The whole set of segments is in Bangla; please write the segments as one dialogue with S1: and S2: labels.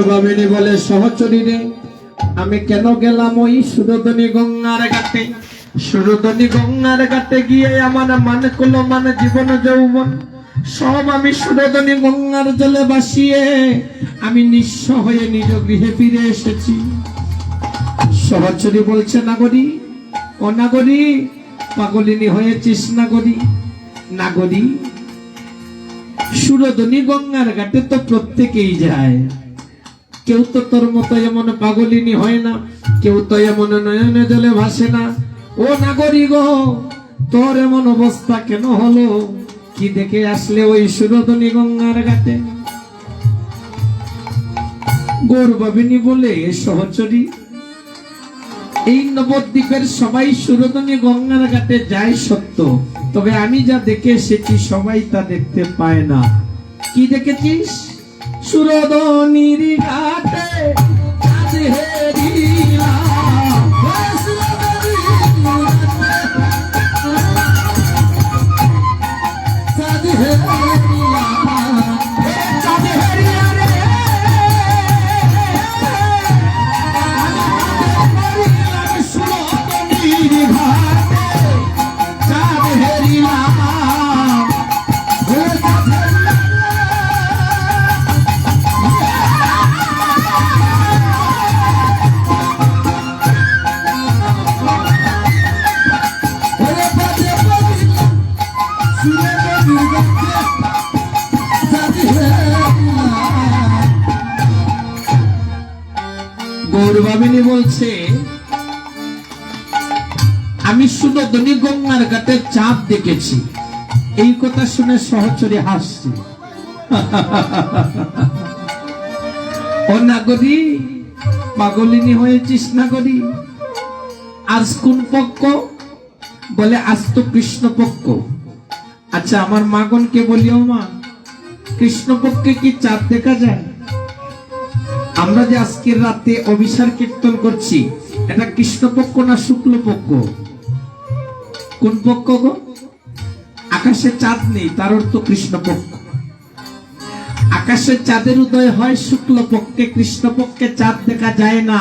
S1: গৌরবামিনী বলে সহচরী রে, আমি কেন গেলাম ওই সুরধনী গঙ্গার ঘাটে? সুরধনী গঙ্গার ঘাটে গিয়ে আমার মান কুল মান জীবন যৌবন সব আমি সুরধনী গঙ্গার জলে ভাসিয়ে আমি নিঃস্ব হয়ে নিজ গৃহে ফিরে এসেছি। সহচরী বলছে, নাগরী ও নাগরী, পাগলিনী হয়েছিস নাগরী? নাগরী, সুরধনী গঙ্গার ঘাটে তো প্রত্যেকেই যায়, কেউ তো তোর মতো এমন পাগলিনী হয় না, কেউ তো এমন নয়নে জলে ভাসে না। ও নাগরী গো, তোর এমন অবস্থা কেন হলো? কি দেখে আসলে ওই সুরধনী গঙ্গার ঘাটে? গৌরবামিনী বলে, সহচরী, এই নবদ্বীপের সবাই সুরধনী গঙ্গার ঘাটে যায় সত্য, তবে আমি যা দেখে এসেছি সবাই তা দেখতে পায় না। কি দেখেছিস? সুরধনীর ঘাটে চাঁদ হেরিলা, চাঁদ হেরিলা, চাঁদ হেরিলা রে, সুরধনীর ঘাটে চাঁদ হেরিলা। গৌরবামিনী বলছে, আমি সুরধনী গঙ্গার ঘাটে চাঁদ দেখেছি। এই কথা শুনে সহচরী হাসছে। ও নাগরী, পাগলিনী হয়েছিস নাগরী? আজ কোন পক্ষ? বলে, আজ তো কৃষ্ণপক্ষ। আচ্ছা, আমার মাগনকে বলিও, মা, কৃষ্ণপক্ষে কি চাঁদ দেখা যায়? আমরা যে আজকের রাতে অভিসার কীর্তন করছি, এটা কৃষ্ণপক্ষ না শুক্লপক্ষ? কোন পক্ষ গো? আকাশে চাঁদ নেই, তার অর্থ কৃষ্ণপক্ষ। আকাশে চাঁদের উদয় হয় শুক্লপক্ষে, কৃষ্ণপক্ষে চাঁদ দেখা যায় না।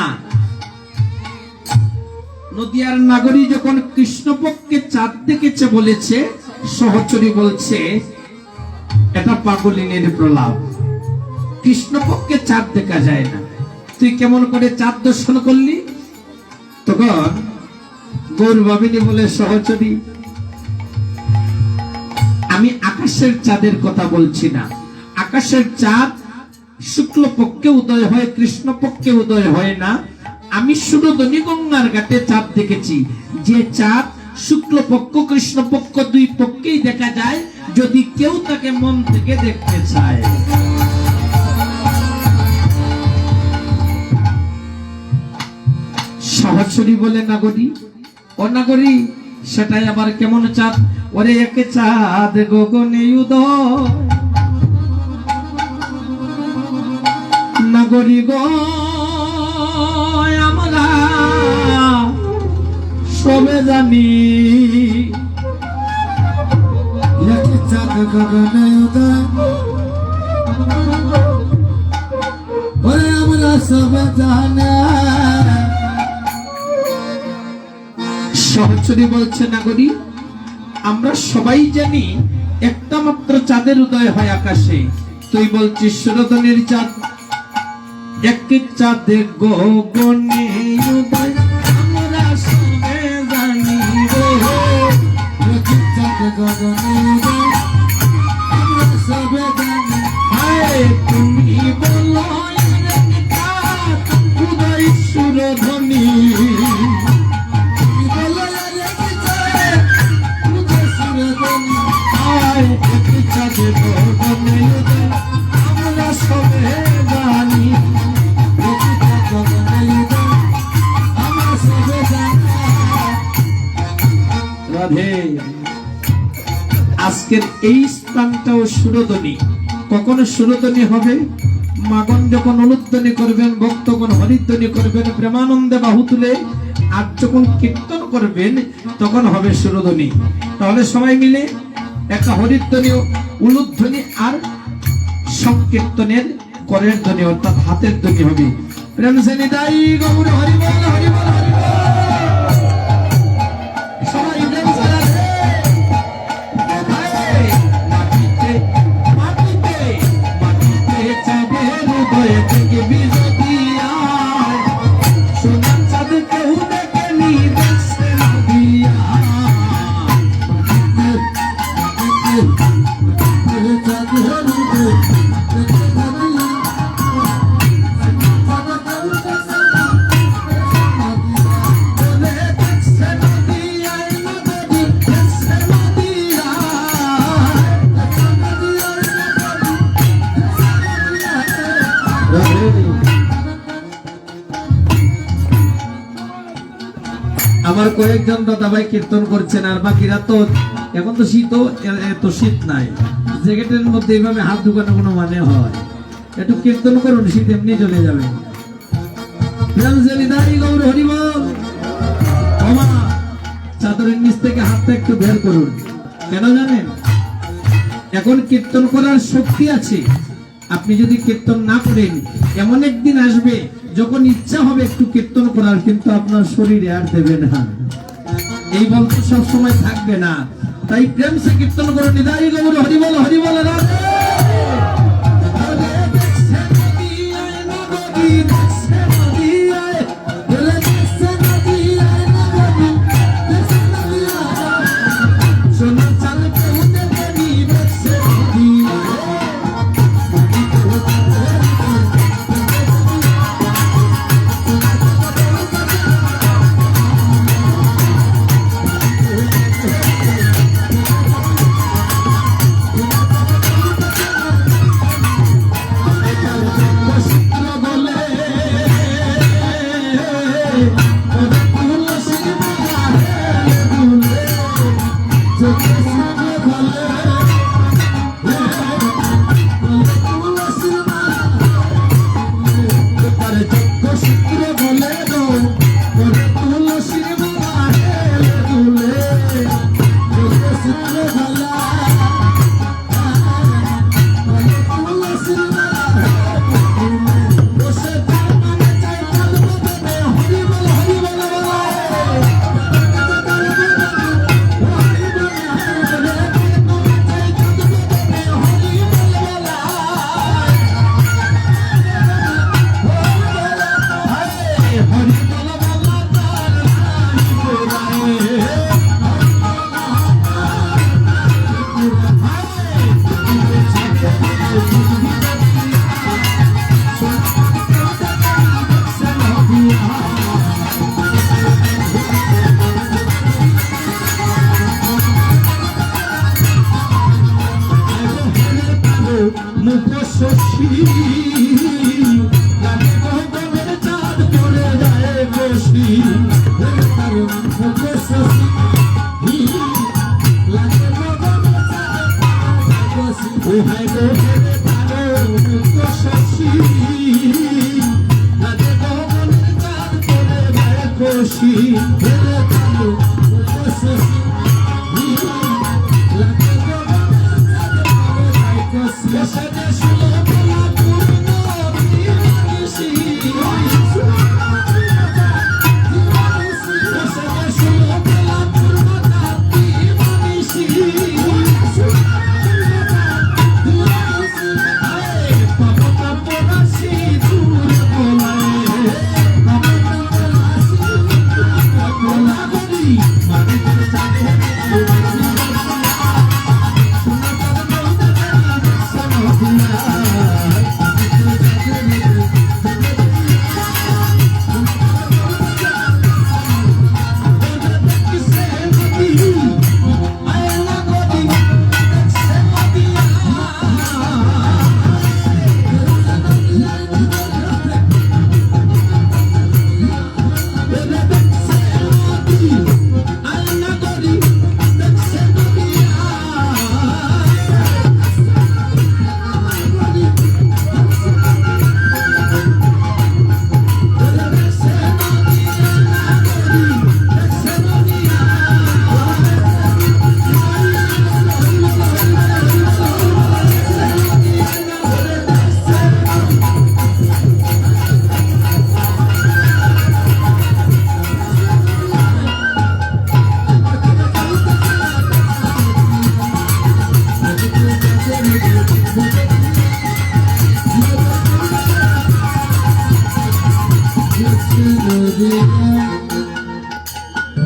S1: নদিয়ার নাগরী যখন কৃষ্ণপক্ষে চাঁদ দেখেছে বলেছে, সহচরী বলছে এটা পাগলিনীর প্রলাপ। কৃষ্ণপক্ষে চাঁদ দেখা যায় না, তুই কেমন করে চাঁদ দর্শন করলি? তখন গৌরবামিনী বলে, সহচরী, আমি আকাশের চাঁদের কথা বলছি না। আকাশের চাঁদ শুক্লপক্ষে উদয় হয়, কৃষ্ণপক্ষে উদয় হয় না। আমি সুরধনী গঙ্গার ঘাটে চাঁদ দেখেছি, যে চাঁদ শুক্লপক্ষ কৃষ্ণপক্ষ দুই পক্ষেই দেখা যায়, যদি কেউ তাকে মন থেকে দেখতে চায়। সহচরী বলে, নাগরী ও নাগরী, সেটাই আবার কেমন চাঁদ? ওরে একে চাঁদ গগনে উদয়, নাগরী গো আমরা সবে জানি, একে চাঁদ গগনে উদয়, ওরে আমরা সবে জানি। সহচরী বলছে, নাগরী, আমরা সবাই জানি একটা মাত্র চাঁদের উদয় হয় আকাশে, তুই বলছিস সুরধনীর চাঁদ। এক চাঁদে গগনে উদয়, আমরা সবে জানি রে, চাঁদ গগনে উদয়, আমরা সবে জানি। হায় তুমি বলো উদয় সুরধনী, আমরা সবে জানি, আমরা সবে জানি। রাধে, আজকের এই স্থানটাও সুরধনী। কখনো সুরধনী হবে? মাগন যখন অনুধ্বনি করবেন, ভক্তগণ হরিধ্বনি করবেন প্রেমানন্দে বাহু তুলে, আর যখন কীর্তন করবেন তখন হবে সুরধনী। তাহলে সবাই মিলে একটা হরিধ্বনি, উলুধ্বনি আর সংকীর্তনের করের ধ্বনি অর্থাৎ হাতের ধ্বনি হবে। প্রেম সে নিতাই গৌর হরি বল হরি বল হরি বল। সবাই প্রেম সে রাধে। মাটিতে মাটিতে মাটিতে চাঁদের হৃদয় থেকে বিজতিয়া সোনার চাঁদ কেউ দেখেনি দেখছে না দিয়া। আমার কয়েকজন দাদাভাই কীর্তন করছেন, আর বাকিরা তো এখন তো শীত, এত শীত নাই, জ্যাকেটের মধ্যে এইভাবে হাত ঢুকানো কোনো মানে হয়? একটু কীর্তন করুন, শীত এমনি চলে যাবে। গৌর হরি বল। বাবা চাদরের নিচ থেকে হাতটা একটু বের করুন। কেন জানেন? এখন কীর্তন করার শক্তি আছে। আপনি যদি কীর্তন না করেন, এমন একদিন আসবে যখন ইচ্ছা হবে একটু কীর্তন করার, কিন্তু আপনার শরীরে আর দেবে না, এই বল তো সব সময় থাকবে না। তাই প্রেম সে কীর্তন করুন। নিদাই গৌর হরি বল হরি বল।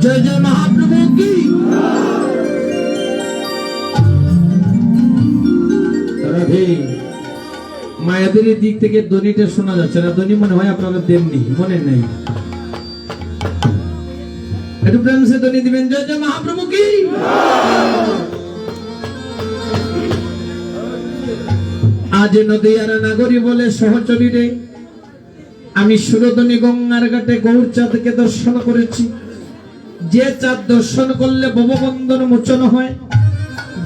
S1: জয় জয় মহাপ্রভু কি। রাধে। মায়াদের দিক থেকে ধ্বনিটা শোনা যাচ্ছে না, ধ্বনি মনে হয় আপনারা দেননি, মনে নেই। একটু প্রেম সে ধ্বনি দিবেন, জয় জয় মহাপ্রভু কি। আজ নদিয়ার নাগরী বলে সহচরীরে আমি সুরধনী গঙ্গার ঘাটে গৌরচাঁদকে দর্শন করেছি। যে চাঁদ দর্শন করলে ভববন্ধন মোচন হয়,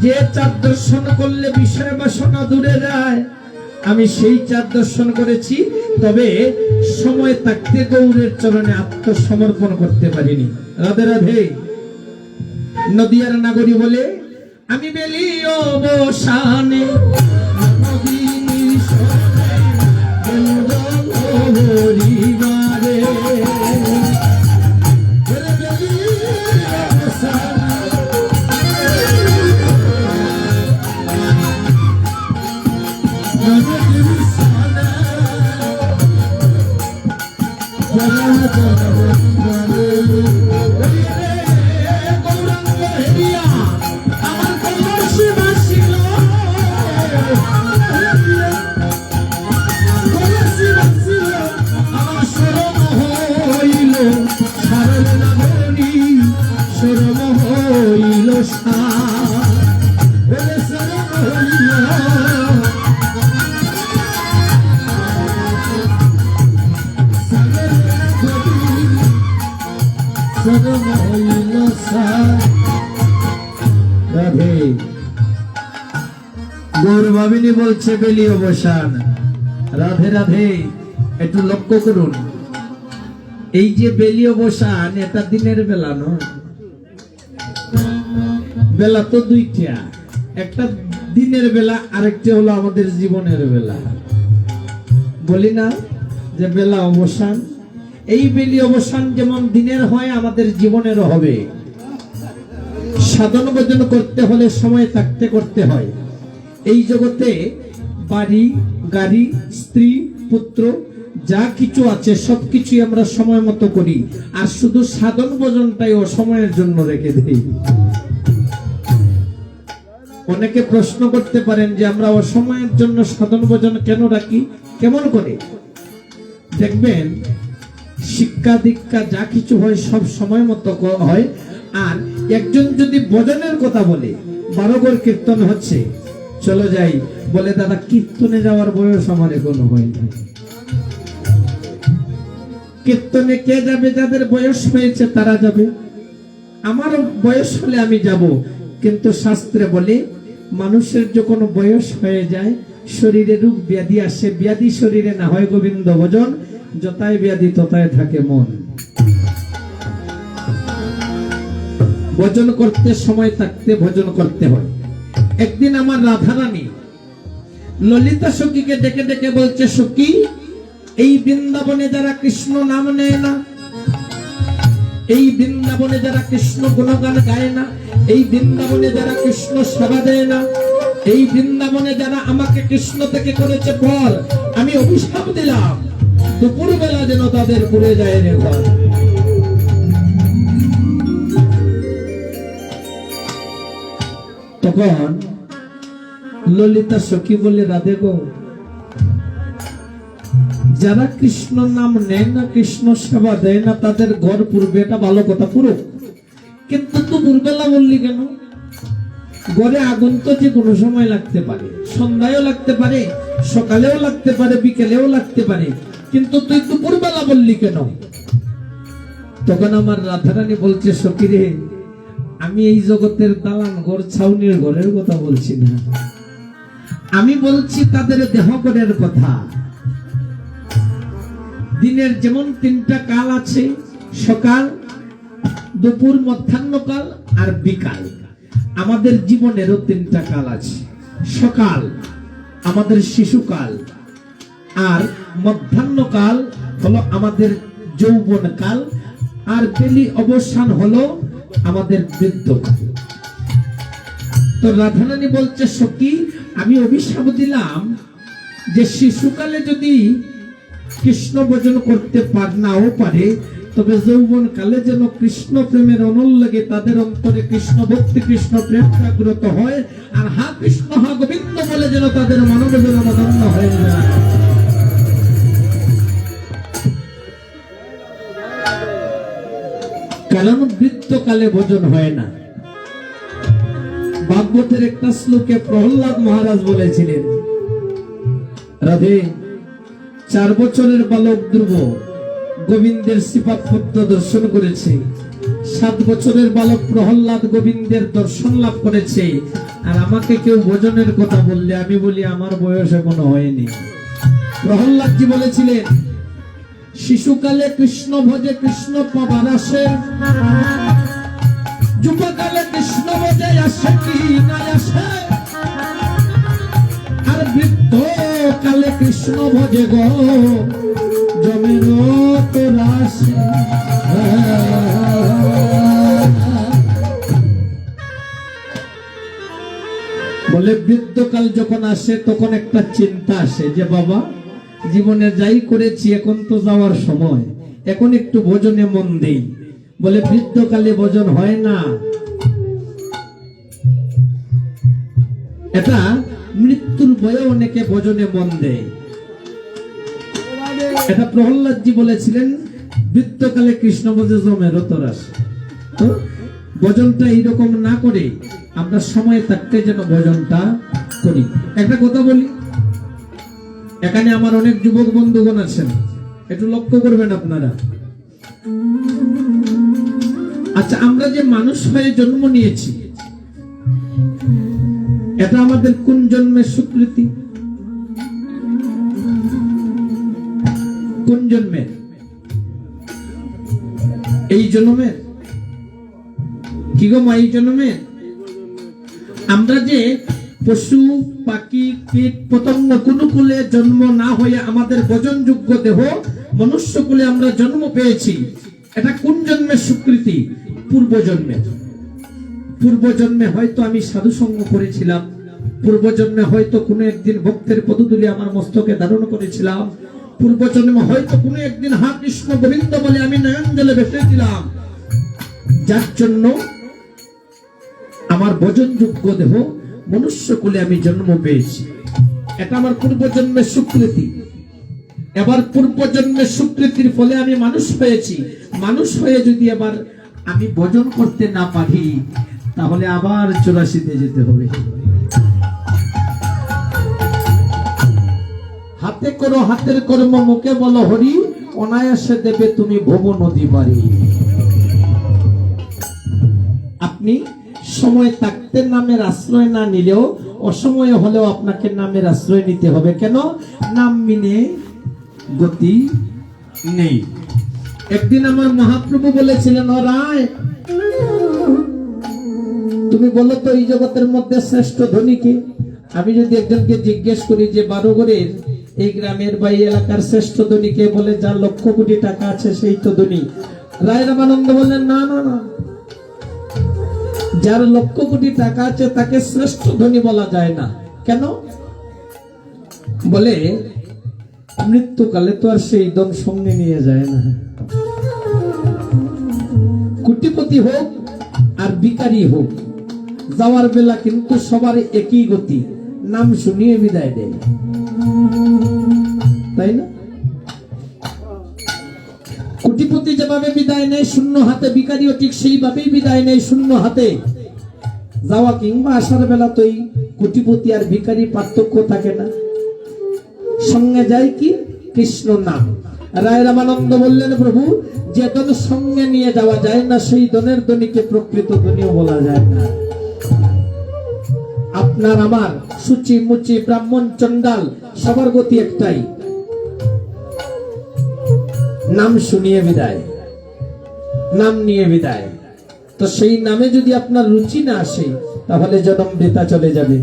S1: যে চাঁদ দর্শন করলে বিষয় বাসনা দূরে যায়, আমি সেই চাঁদ দর্শন করেছি। তবে সময় থাকতে গৌরের চরণে আত্মসমর্পণ করতে পারিনি। রাধে রাধে। নদিয়ার নাগরী বলে আমি বেলি অবসানে গৌরবাবিনী বলছে বেলি অবসান। রাধে রাধে। একটু লক্ষ্য করুন, এই যে বেলি অবসান এটা দিনের বেলা নয়, বেলা তো দুইটা, একটা দিনের বেলা আরেকটা হলো আমাদের জীবনের বেলা। বলি না যে বেলা অবসান, এই বেলি অবসান যেমন দিনের হয় আমাদের জীবনেরও হবে। সাধন ভজন করতে হলে সময় থাকতে করতে হয়। এই জগতে বাড়ি গাড়ি স্ত্রী পুত্র যা কিছু আছে সবকিছু আমরা সময় মতো করি, আর শুধু সাধন ভজনটাই অসময়ের জন্য রেখে দেই। অনেকে প্রশ্ন করতে পারেন যে আমরা অসময়ের জন্য সাধন ভজন কেন রাখি, কেমন করে? দেখবেন শিক্ষা দীক্ষা যা কিছু হয় সব সময় মতো হয়। আর একজন যদি ভজনের কথা বলে, 12 ঘর কীর্তন হচ্ছে, চলো যাই, বলে দাদা কীর্তনে যাওয়ার বয়স আমার এখনো হয়নি। কীর্তনে কে যাবে? যাদের বয়স হয়েছে তারা যাবে, আমার বয়স হলে আমি যাব। কিন্তু শাস্ত্রে বলে মানুষের যখন বয়স হয়ে যায় শরীরে রোগ ব্যাধি আসে, ব্যাধি শরীরে না হয় গোবিন্দ ভজন, যতায় ব্যাধি ততায় থাকে মন। ভজন করতে সময় থাকতে ভজন করতে হয়। একদিন আমার রাধারানী ললিতা সখীকে ডেকে ডেকে বলছে, সখী এই বৃন্দাবনে যারা কৃষ্ণ নাম নেয় না, এই বৃন্দাবনে যারা কৃষ্ণ গুণগান গায় না, এই বৃন্দাবনে যারা কৃষ্ণ সেবা দেয় না, এই বৃন্দাবনে যারা আমাকে কৃষ্ণ থেকে করেছে পর, আমি অভিশাপ দিলাম দুপুর বেলা যেন তাদের পুড়ে যায় রে ঘর। তখন ললিতা সখী বলে, রাধে গো, যারা কৃষ্ণ নাম নেয় না কৃষ্ণ সেবা দেয় না তাদের ঘর পূর্বে, এটা ভালো কথা পুরো, কিন্তু দুপুর বেলা বললি কেন? ঘরে আগুন তো যে কোনো সময় লাগতে পারে, সন্ধ্যায়ও লাগতে পারে, সকালেও লাগতে পারে, বিকেলেও লাগতে পারে, কিন্তু তুই দুপুর বেলা বললি কেন? তখন আমার রাধারানী বলছে, সখী রে, আমি এই জগতের দালান ঘর ছাউনির ঘরের কথা বলছি না, আমি বলছি তাদের দেহগণের কথা। দিনের যেমন 3টা কাল আছে, সকাল, দুপুর, মধ্যাহ্নকাল আর বিকাল। আমাদের জীবনেরও 3টা কাল আছে। সকাল আমাদের শিশুকাল, আর মধ্যাহ্নকাল হলো আমাদের যৌবনকাল, আর বেলি অবসান হলো আমাদের বৃদ্ধকাল। তো রাধারানী বলছে, সখী আমি অভিশাপ দিলাম যে শিশুকালে যদি কৃষ্ণ ভজন করতে নাও পারে, তবে যৌবন কালে যেন কৃষ্ণ প্রেমের অনল তাদের অন্তরে কৃষ্ণ ভক্তি কৃষ্ণ প্রেম জাগ্রত হয়, আর হা কৃষ্ণ হা গোবিন্দ বলে যেন তাদের মনোবেদন মদন্য হয়ে যায়। কারণ বৃত্তকালে ভোজন হয় না। ভাগবতের একটা শ্লোকে প্রহ্লাদ মহারাজ বলেছিলেন, রাধে 4 বছরের বালক ধ্রুব গোবিন্দের শ্রীপাদ পদ্ম দর্শন করেছে, 7 বছরের বালক প্রহ্লাদ গোবিন্দের দর্শন লাভ করেছে, আর আমাকে কেউ ভোজনের কথা বললে আমি বলি আমার বয়স এখনো হয়নি। প্রহ্লাদজি বলেছিলেন, শিশুকালে কৃষ্ণ ভজে কৃষ্ণ পাবার আসে, যুবকালে কৃষ্ণ ভজে আসে কি না আসে, আর বৃদ্ধ কালে কৃষ্ণ ভজে গো জমের তোরা আসে। বলে বৃদ্ধকাল যখন আসে তখন একটা চিন্তা আসে যে বাবা জীবনে যাই করেছি এখন তো যাওয়ার সময়, এখন একটু ভোজনে মন দেই। বলে বৃদ্ধকালে ভোজন হয় না, এটা মৃত্যুর ভয়ে অনেকে ভোজনে মন দেয়। এটা প্রহ্লাদজি বলেছিলেন, বৃদ্ধকালে কৃষ্ণ ভোজে জমের তরাস। তো ভোজনটা এইরকম না করে আমরা সময় থাকতে যেন ভোজনটা করি। একটা কথা বলি, এখানে আমার অনেক যুবক বন্ধুগণ আছেন, একটু লক্ষ্য করবেন আপনারা। আচ্ছা, আমরা যে মানুষ হয়ে জন্ম নিয়েছি, এটা আমাদের কোন জন্মের স্বীকৃতি? কোন জন্মের? এই জন্মের? কি গো মা, এই জন্মের? আমরা যে পশু পাখি কীট পতঙ্গ কোন কুলে জন্ম না হয়ে আমাদের ভোজনযোগ্য দেহ মনুষ্য কুলে আমরা জন্ম পেয়েছি, এটা কোন জন্মের স্বীকৃতি? পূর্বজন্মের। পূর্বজন্মে হয়তো আমি সাধু সঙ্গ করেছিলাম, পূর্বজন্মে হয়তো কোনো একদিন ভক্তের পদধূলি আমার মস্তকে ধারণ করেছিলাম, পূর্বজন্মে হয়তো কোনো একদিন হা কৃষ্ণ গোবিন্দ বলে আমি নয়ন জলে ভেসেছিলাম, যার জন্য আমার ভোজনযোগ্য দেহ মনুষ্য কুলে আমি জন্ম পেয়েছি। এটা আমার পূর্বজন্মের স্বীকৃতি। এবার পূর্বজন্মের স্বীকৃতির ফলে আমি মানুষ হয়েছি। মানুষ হয়ে যদি এবার আমি ভোজন করতে না পারি, তাহলে আবার 84তে যেতে হবে। হাতে করো হাতের কর্ম, মুখে বলো হরি, অনায়াসে দেবে তুমি ভব নদী বাড়ি। আপনি সময় থাকতে নামের আশ্রয় না নিলেও অসময়ে হলেও আপনাকে নামের আশ্রয় নিতে হবে। কেন? নাম মিনে গতি নেই। একদিন আমার মহাপ্রভু বলেছিলেন, ও রায় তুমি বলো তো এই জগতের মধ্যে শ্রেষ্ঠ ধনী কে? আমি যদি একজনকে জিজ্ঞেস করি যে বারোগড়ের এই গ্রামের বা এই এলাকার শ্রেষ্ঠ ধনী কে, বলে যার লক্ষ কোটি টাকা আছে সেই তো ধনী। রায় রামানন্দ বললেন, না না না, যার লক্ষ কোটি টাকা আছে তাকে শ্রেষ্ঠ ধনী বলা যায় না। কেন? বলে মৃত্যুকালে তো আর সেই ধন সঙ্গে নিয়ে যায় না। কোটিপতি হোক আর ভিখারি হোক, যাওয়ার বেলা কিন্তু সবার একই গতি, নাম শুনিয়ে বিদায় দেয়, তাই না? কোটিপতি যেভাবে বিদায় নেয় শূন্য হাতে, ভিখারিও ঠিক সেইভাবেই বিদায় নেয় শূন্য হাতে। যাওয়া কিংবা আসার বেলা তো এই কোটিপতি আর ভিখারি পার্থক্য থাকে না, সঙ্গে যায় কি? কৃষ্ণ নাম। রায় রামানন্দ বললেন, প্রভু যে ধন সঙ্গে নিয়ে যাওয়া যায় না সেই ধনের ধনীকে প্রকৃত ধনীও বলা যায় না। আপনার আমার সূচি মুচি ব্রাহ্মণ চন্ডাল সবার গতি একটাই, নাম শুনিয়ে বিদায়, নাম নিয়ে বিদায়। তো সেই নামে যদি আপনার রুচি না আসে, তাহলে জনম বৃথা চলে যাবে।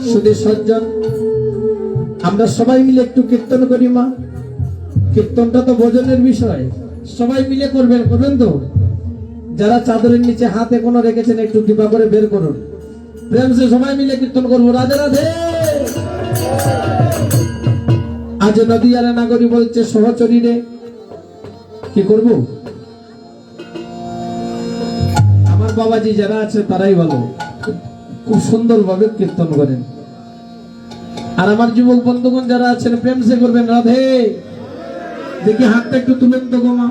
S1: শুধু সজ্জন, আমরা সবাই মিলে একটু কীর্তন করি মা। কীর্তনটা তো ভোজনের বিষয়, সবাই মিলে করবেন, করবেন তো? যারা চাদরের নিচে হাত এখনো রেখেছেন একটু কৃপা করে বের করুন, প্রেম সে সবাই মিলে কীর্তন করবো। রাধে রাধে। আজ নদীয়ারা নাগরী বলছে সহচরী রে, কি করব? আমার বাবাজি যারা আছে তারাই ভালো, খুব সুন্দর ভাবে কীর্তন করেন। আর আমার যুবক বন্ধুগণ যারা আছেন প্রেম সে করবেন রাধে। দেখি হাতটা একটু তুলেন তো গোমা।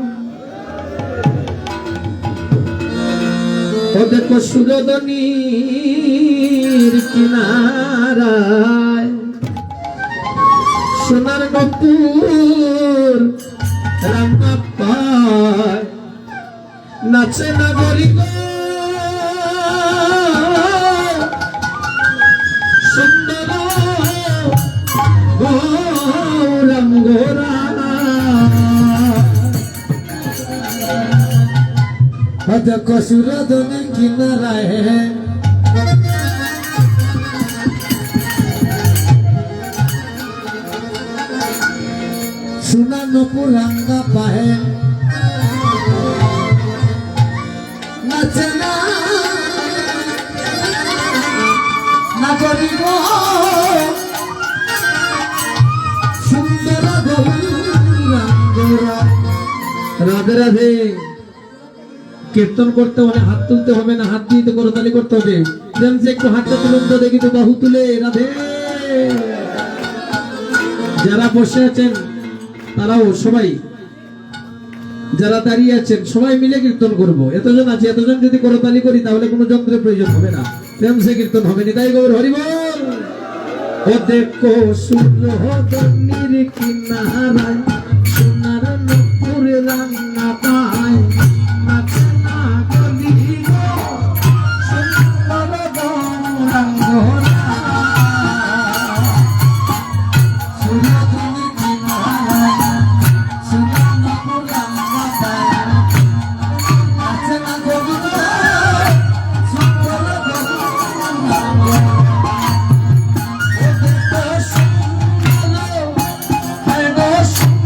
S1: ও দেখো সুরদনীর কিনারায় সোনার নপুর রান্না পায় নাচে নাগরি গো সুন্দর গৌরম গোরা।
S2: দেখো সুরদনী কিনারায় সোনা নপুর রাঙ্গা পাহে নাচে না নাগরিক সুন্দর গৌরাঙ্গরা।
S1: রাধে রাধে। কীর্তন করতে হলে হাত তুলতে হবে না, হাত দিয়ে তো করতালি করতে হবে। প্রেম সে একটু হাতটা তুলুন তো দেখি তো, বাহু তুলে রাধে। যারা বসে আছেন তারাও সবাই, যারা দাঁড়িয়ে আছেন সবাই মিলে কীর্তন করব। এতজন আছে, এতজন যদি করতালি করি তাহলে কোনো যন্ত্রের প্রয়োজন হবে না, প্রেম সে কীর্তন হবে না। তাই গৌর হরি বল। ও দেখো সুরদনীর কিনারায় সোনার নূপুর রান্না পায় নাচে নাগরি গো সুন্দর গৌরাঙ্গরা।
S2: সুরদনী কিনারায় সোনা নপুর রাঙ্গা পাহে নাচে না গরিব সুন্দর গৌরাঙ্গরা।
S1: সুন্দর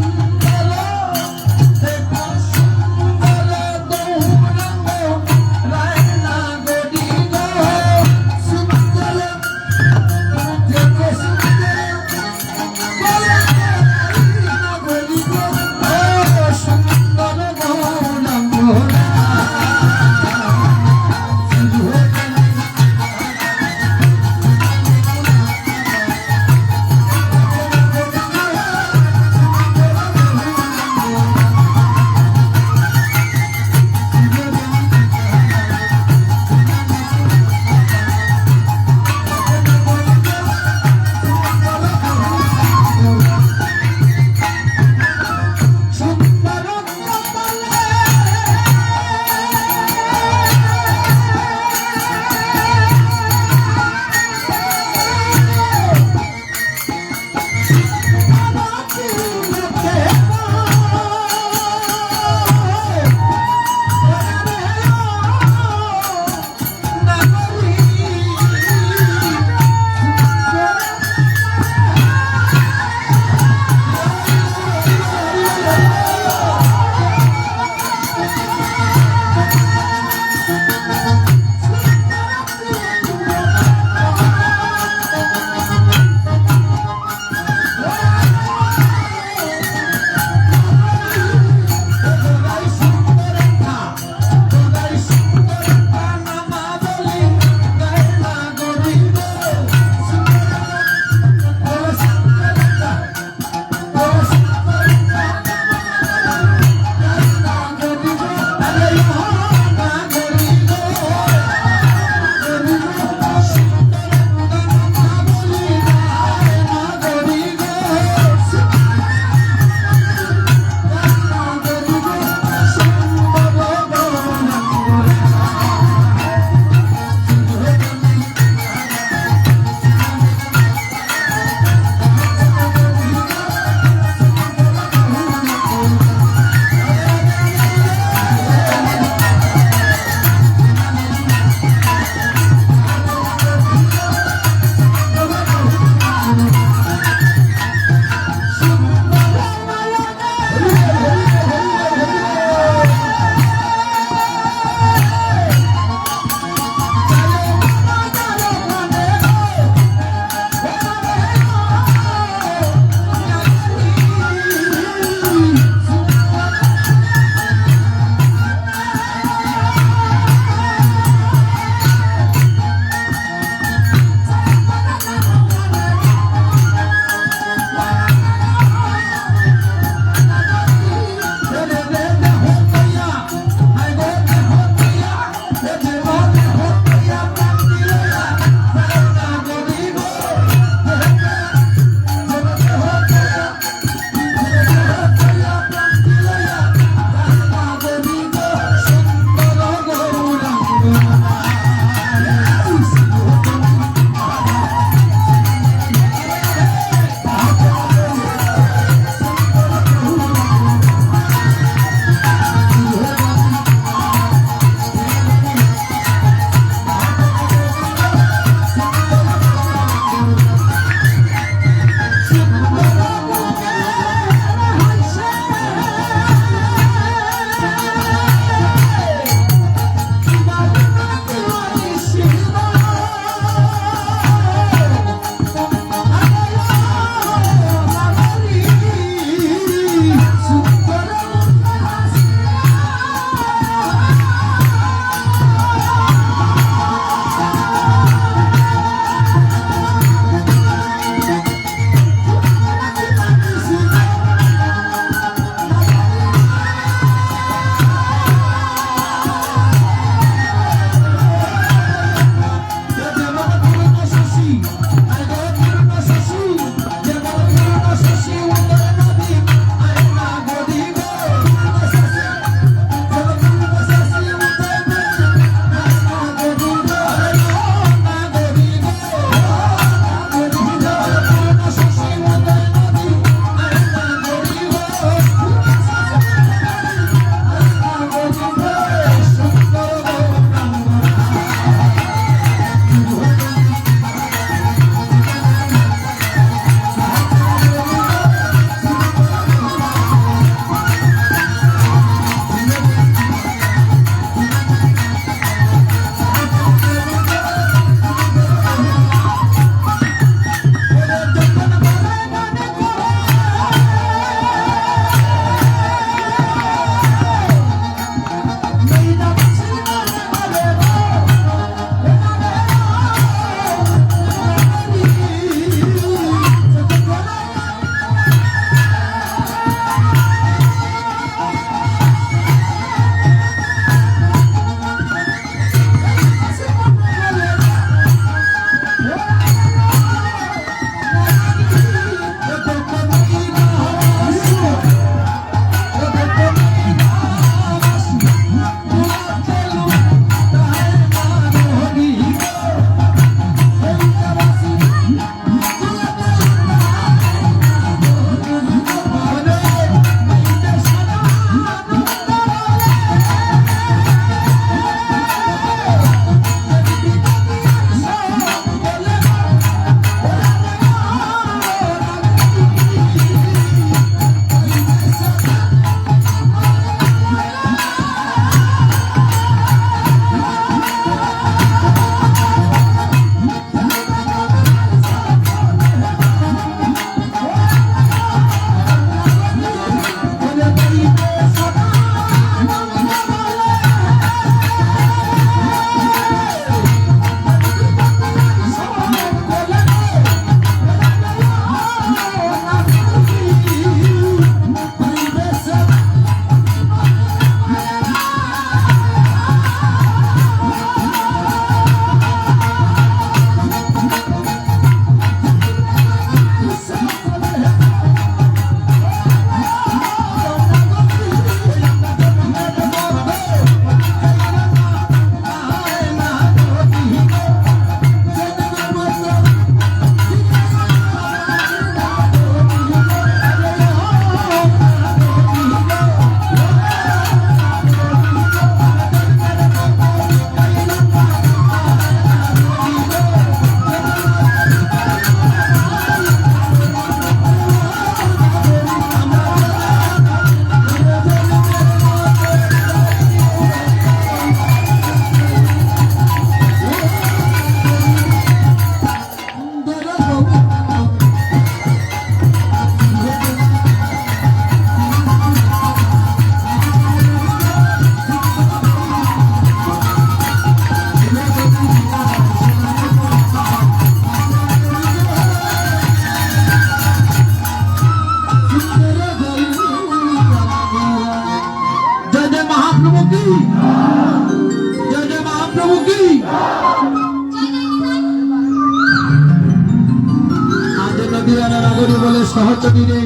S1: সহচরী রে,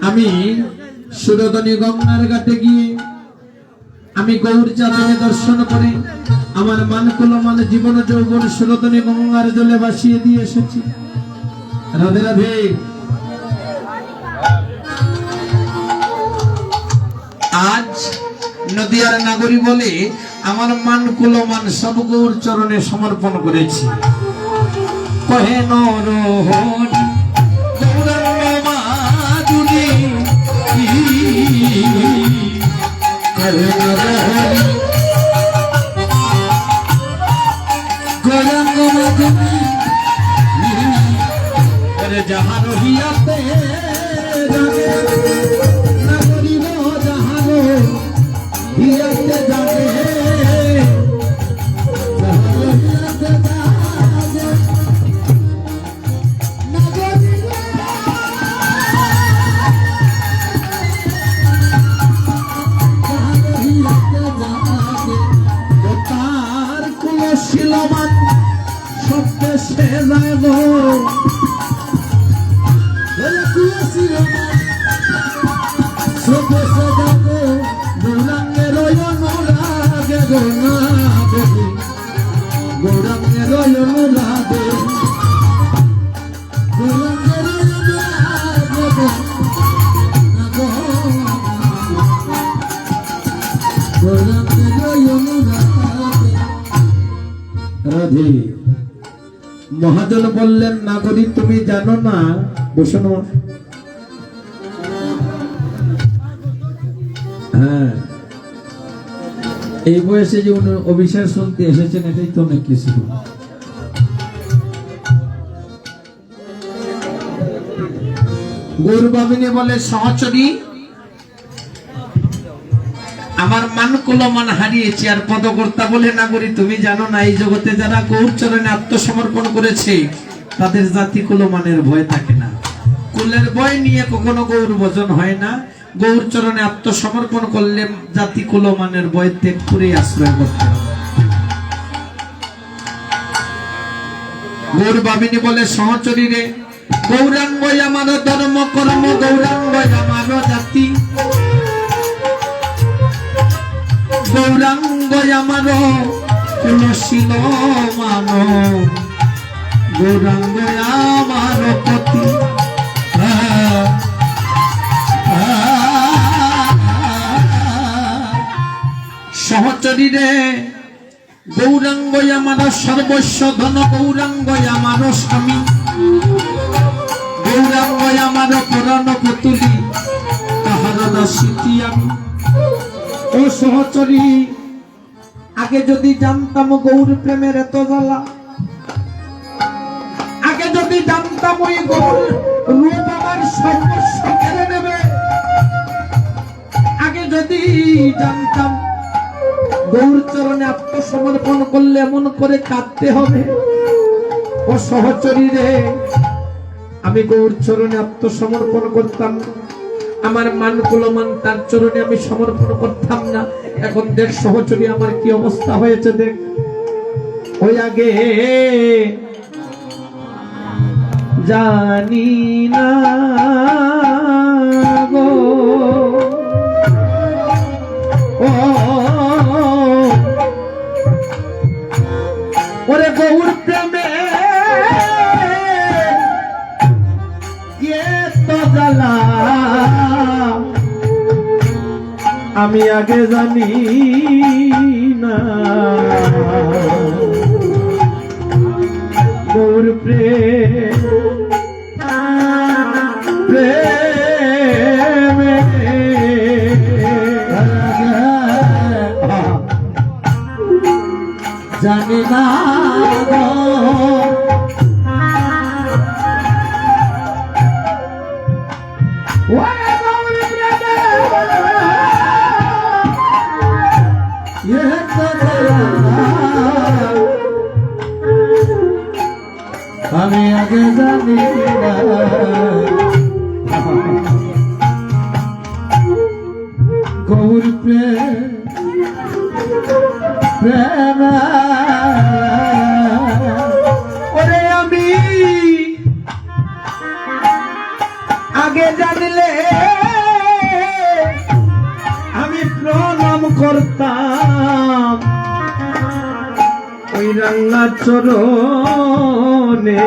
S1: আমি সুরধনী গঙ্গার ঘাটে গিয়ে আমি গৌর চাঁদকে দর্শন করে আমার মান কুলমান জীবন যৌবন সুরধনী গঙ্গার জলে ভাসিয়ে দিয়ে এসেছি। রাধে রাধে। আজ নদিয়ার নাগরী বলে আমার মান কুলমান সব গৌর চরণে সমর্পণ করেছি। কহে নরহরি গৌরাঙ্গ মাধুরী, কহে নরহরি
S2: গৌরাঙ্গ মাধুরী,
S1: করে যাহার হিয়াতে
S2: জাগে নাগরী গো যাহারো হিয়াতে জাগে, যাহারো হিয়াতে জাগে নাগরী গো, যাহারো হিয়াতে জাগে।
S1: তার কুলশীলমান
S2: সত্যে সে যায় গো, ওরে কুলশীলমান সত্যে সে যায় গো, গৌরাঙ্গের অনুরাগে গো নাগে, গৌরাঙ্গের অনুরাগে, গৌরাঙ্গের অনুরাগে গো নাগো, গৌরাঙ্গের অনুরাগে।
S1: রাধে। মহাজন বললেন, নাগরী তুমি জানো না, বসুন। হ্যাঁ, এই বয়সে যে উনি অভিশাপ শুনতে এসেছেন এটাই তো অনেক কিছু। গৌরবাবিনী বলে, সহচরী আমার মান কুলমান হারিয়েছি। আর পদকর্তা বলে, নাগরী তুমি জানো না, এই জগতে যারা গৌর চরণে আত্মসমর্পণ করেছে তাদের জাতি কুলমানের ভয় থাকে না। কুলের ভয় নিয়ে কখনো গৌর ভজন হয় না। গৌর চরণে আত্মসমর্পণ করলে জাতি কুলমানের ভয় ত্যাগ করে আশ্রয় করতে হবে। গৌর বাবিনী বলে, সহচরী রে, গৌরাঙ্গ আমার ধর্ম কর্ম, গৌরাঙ্গ আমার জাতি, গৌরাঙ্গ আমার কুলশীল মান, গৌরাঙ্গ আমার পতি। সহচরী রে, গৌরাঙ্গ আমার সর্বস্ব ধন, গৌরাঙ্গ আমার স্বামী, গৌরাঙ্গ আমার পুরাণ পুতুলি, তাহার দাসী আমি। ও সহচরী, আগে যদি জানতাম গৌর প্রেমের এত জ্বালা, আগে যদি জানতাম ওই গৌর রূপ আমার সর্বস্ব কেড়ে নেবে, আগে যদি জানতাম গৌর চরণে আত্মসমর্পণ করলে এমন করে কাঁদতে হবে। ও সহচরী রে, আমি গৌর চরণে আত্মসমর্পণ করতাম, আমার মান কুলমান তার চরণে আমি সমর্পণ করতাম না। এখন দেখ সহচরী আমার কি অবস্থা হয়েছে, দেখ। ওই আগে জানি না গো, ও ওরে গৌর প্রেমে তো জ্বালা আমি আগে জানি না। গৌর প্রেমে
S2: জানি না গো, আমি আগে জানি না। গৌর প্রেম ওরে আমি
S1: আগে জানলে আমি প্রণাম করতাম ওই রাঙ্গা চরণে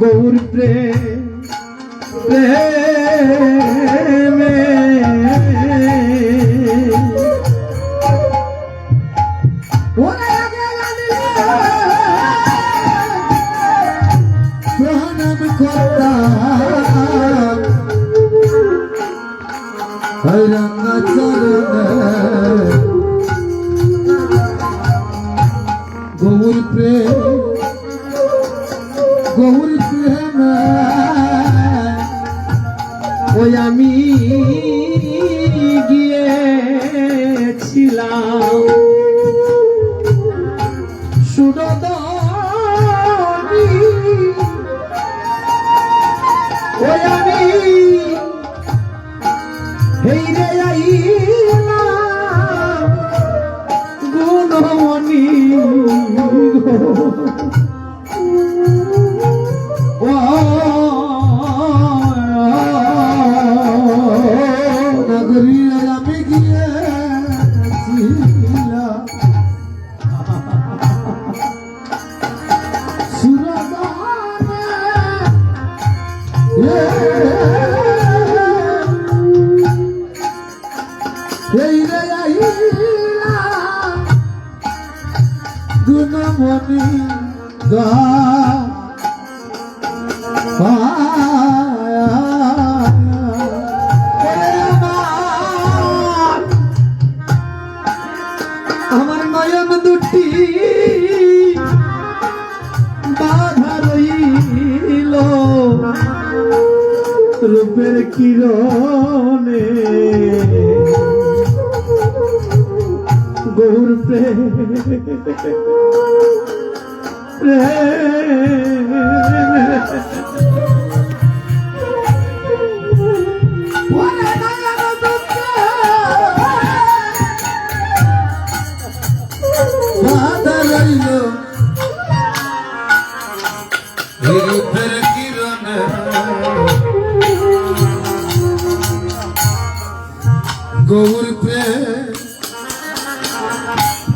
S1: গৌর প্রেমে
S2: ওরে আগে জানলে প্রণাম করতাম ওই রাঙ্গা চরণে গৌর প্রেম ওই আমি গিয়েছিলাম সুরদনি ওই আমি হেইরে আইলাম গুণমণি নগরী আমি গিয়েছিলাম সুরদানে হেইরে আইলাম গুণমণি গা আমার নয়ন দুটি বাধা রইল রূপের কিরণে গৌর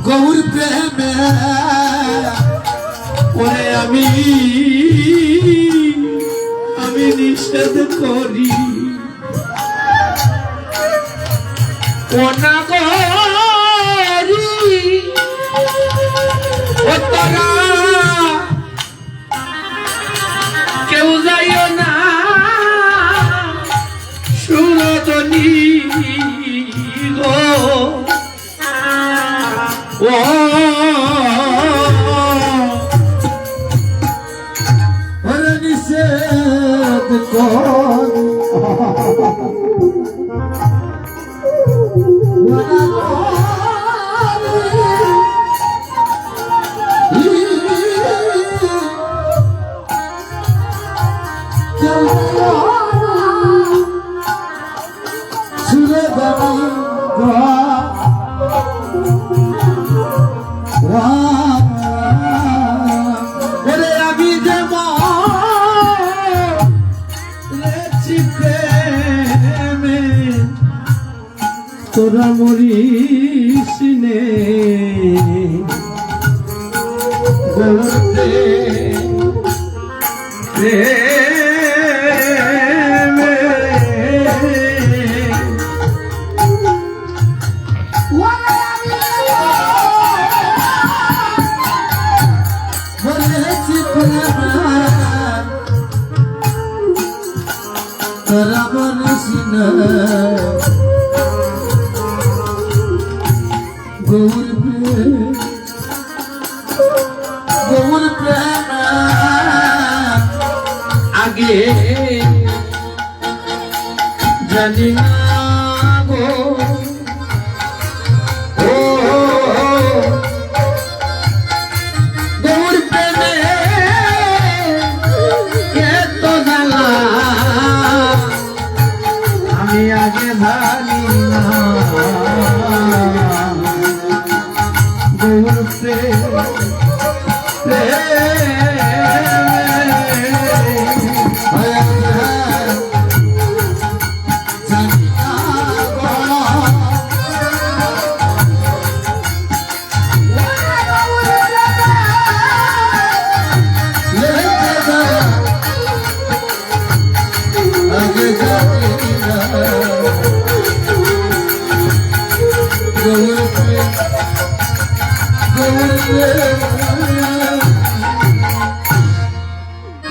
S2: গৌর প্রেমে ওরে আমি নিষেধ করি ও না করি ও তোরা কেউ যাইও না সুরদনি গো ও ওরে নিষেধ কর ওরে আমি প্রেমে তোরা মরিস নে গৌর প্রেম আগে জানি না গো ও গৌর প্রেমে এত জ্বালা আমি আগে জানি না গৌর প্রেম আগে জানি না গৌর প্রেম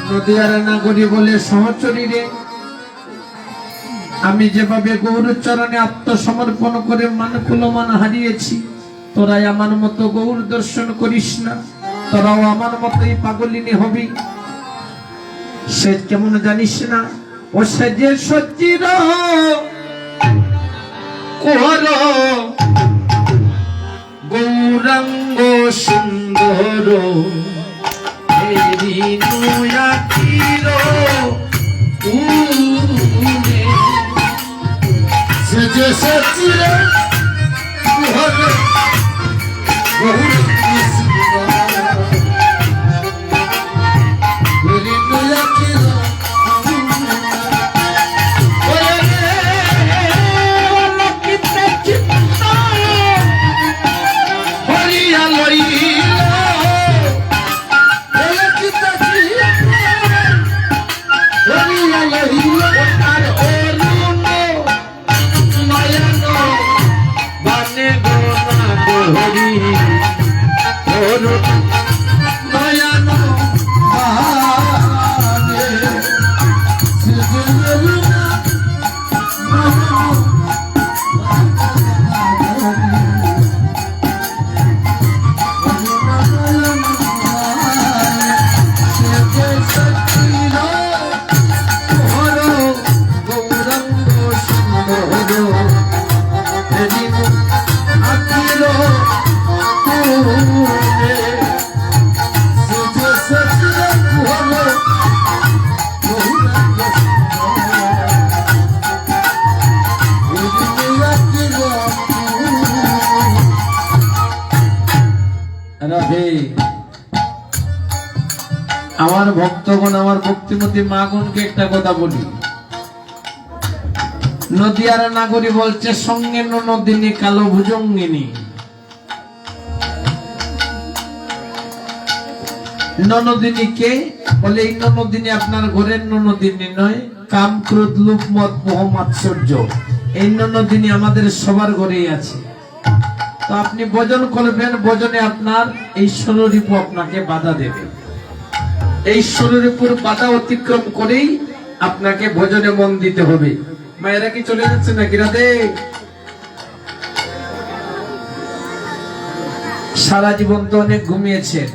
S2: নদিয়ার নাগরী বলে সহচরীরে আমি যেভাবে গৌর চরণে আত্মসমর্পণ করে মানকুলমান হারিয়েছি, তোরাই আমার মতো গৌর দর্শন করিস না, তোরাও আমার মতোই পাগলিনী হবি। সে কেমন জানিস না, ও সে যে সজ্জির কর গৌরাঙ্গ সুন্দর এরি নুয়াকির উনে সে যে সজ্জির কর গৌরাঙ্গ সুন্দর এরি নুয়াকির আমার ভক্তগণ, আমার ভক্তিমতী মাগণকে একটা কথা বলি। নদিয়ার নাগরী বলছে সঙ্গে ননদিনী কালো ভুজঙ্গিনী। ননদিনী কে বলে? এই ননদিনী আপনার ঘরের ননদিনী নয়, কাম ক্রোধ লোভ মদ মোহ মাৎসর্য, এই ননদিনী আমাদের সবার ঘরেই আছে। তো আপনি ভজন করবেন, ভজনে আপনার এই ষোলরিপু আপনাকে বাধা দেবে। এই ষোলরিপুর বাধা অতিক্রম করেই আপনাকে ভজনে মন দিতে হবে। মায়েরা কি চলে যাচ্ছে নাকি রাধে? সারা জীবন তো অনেক ঘুমিয়েছেন,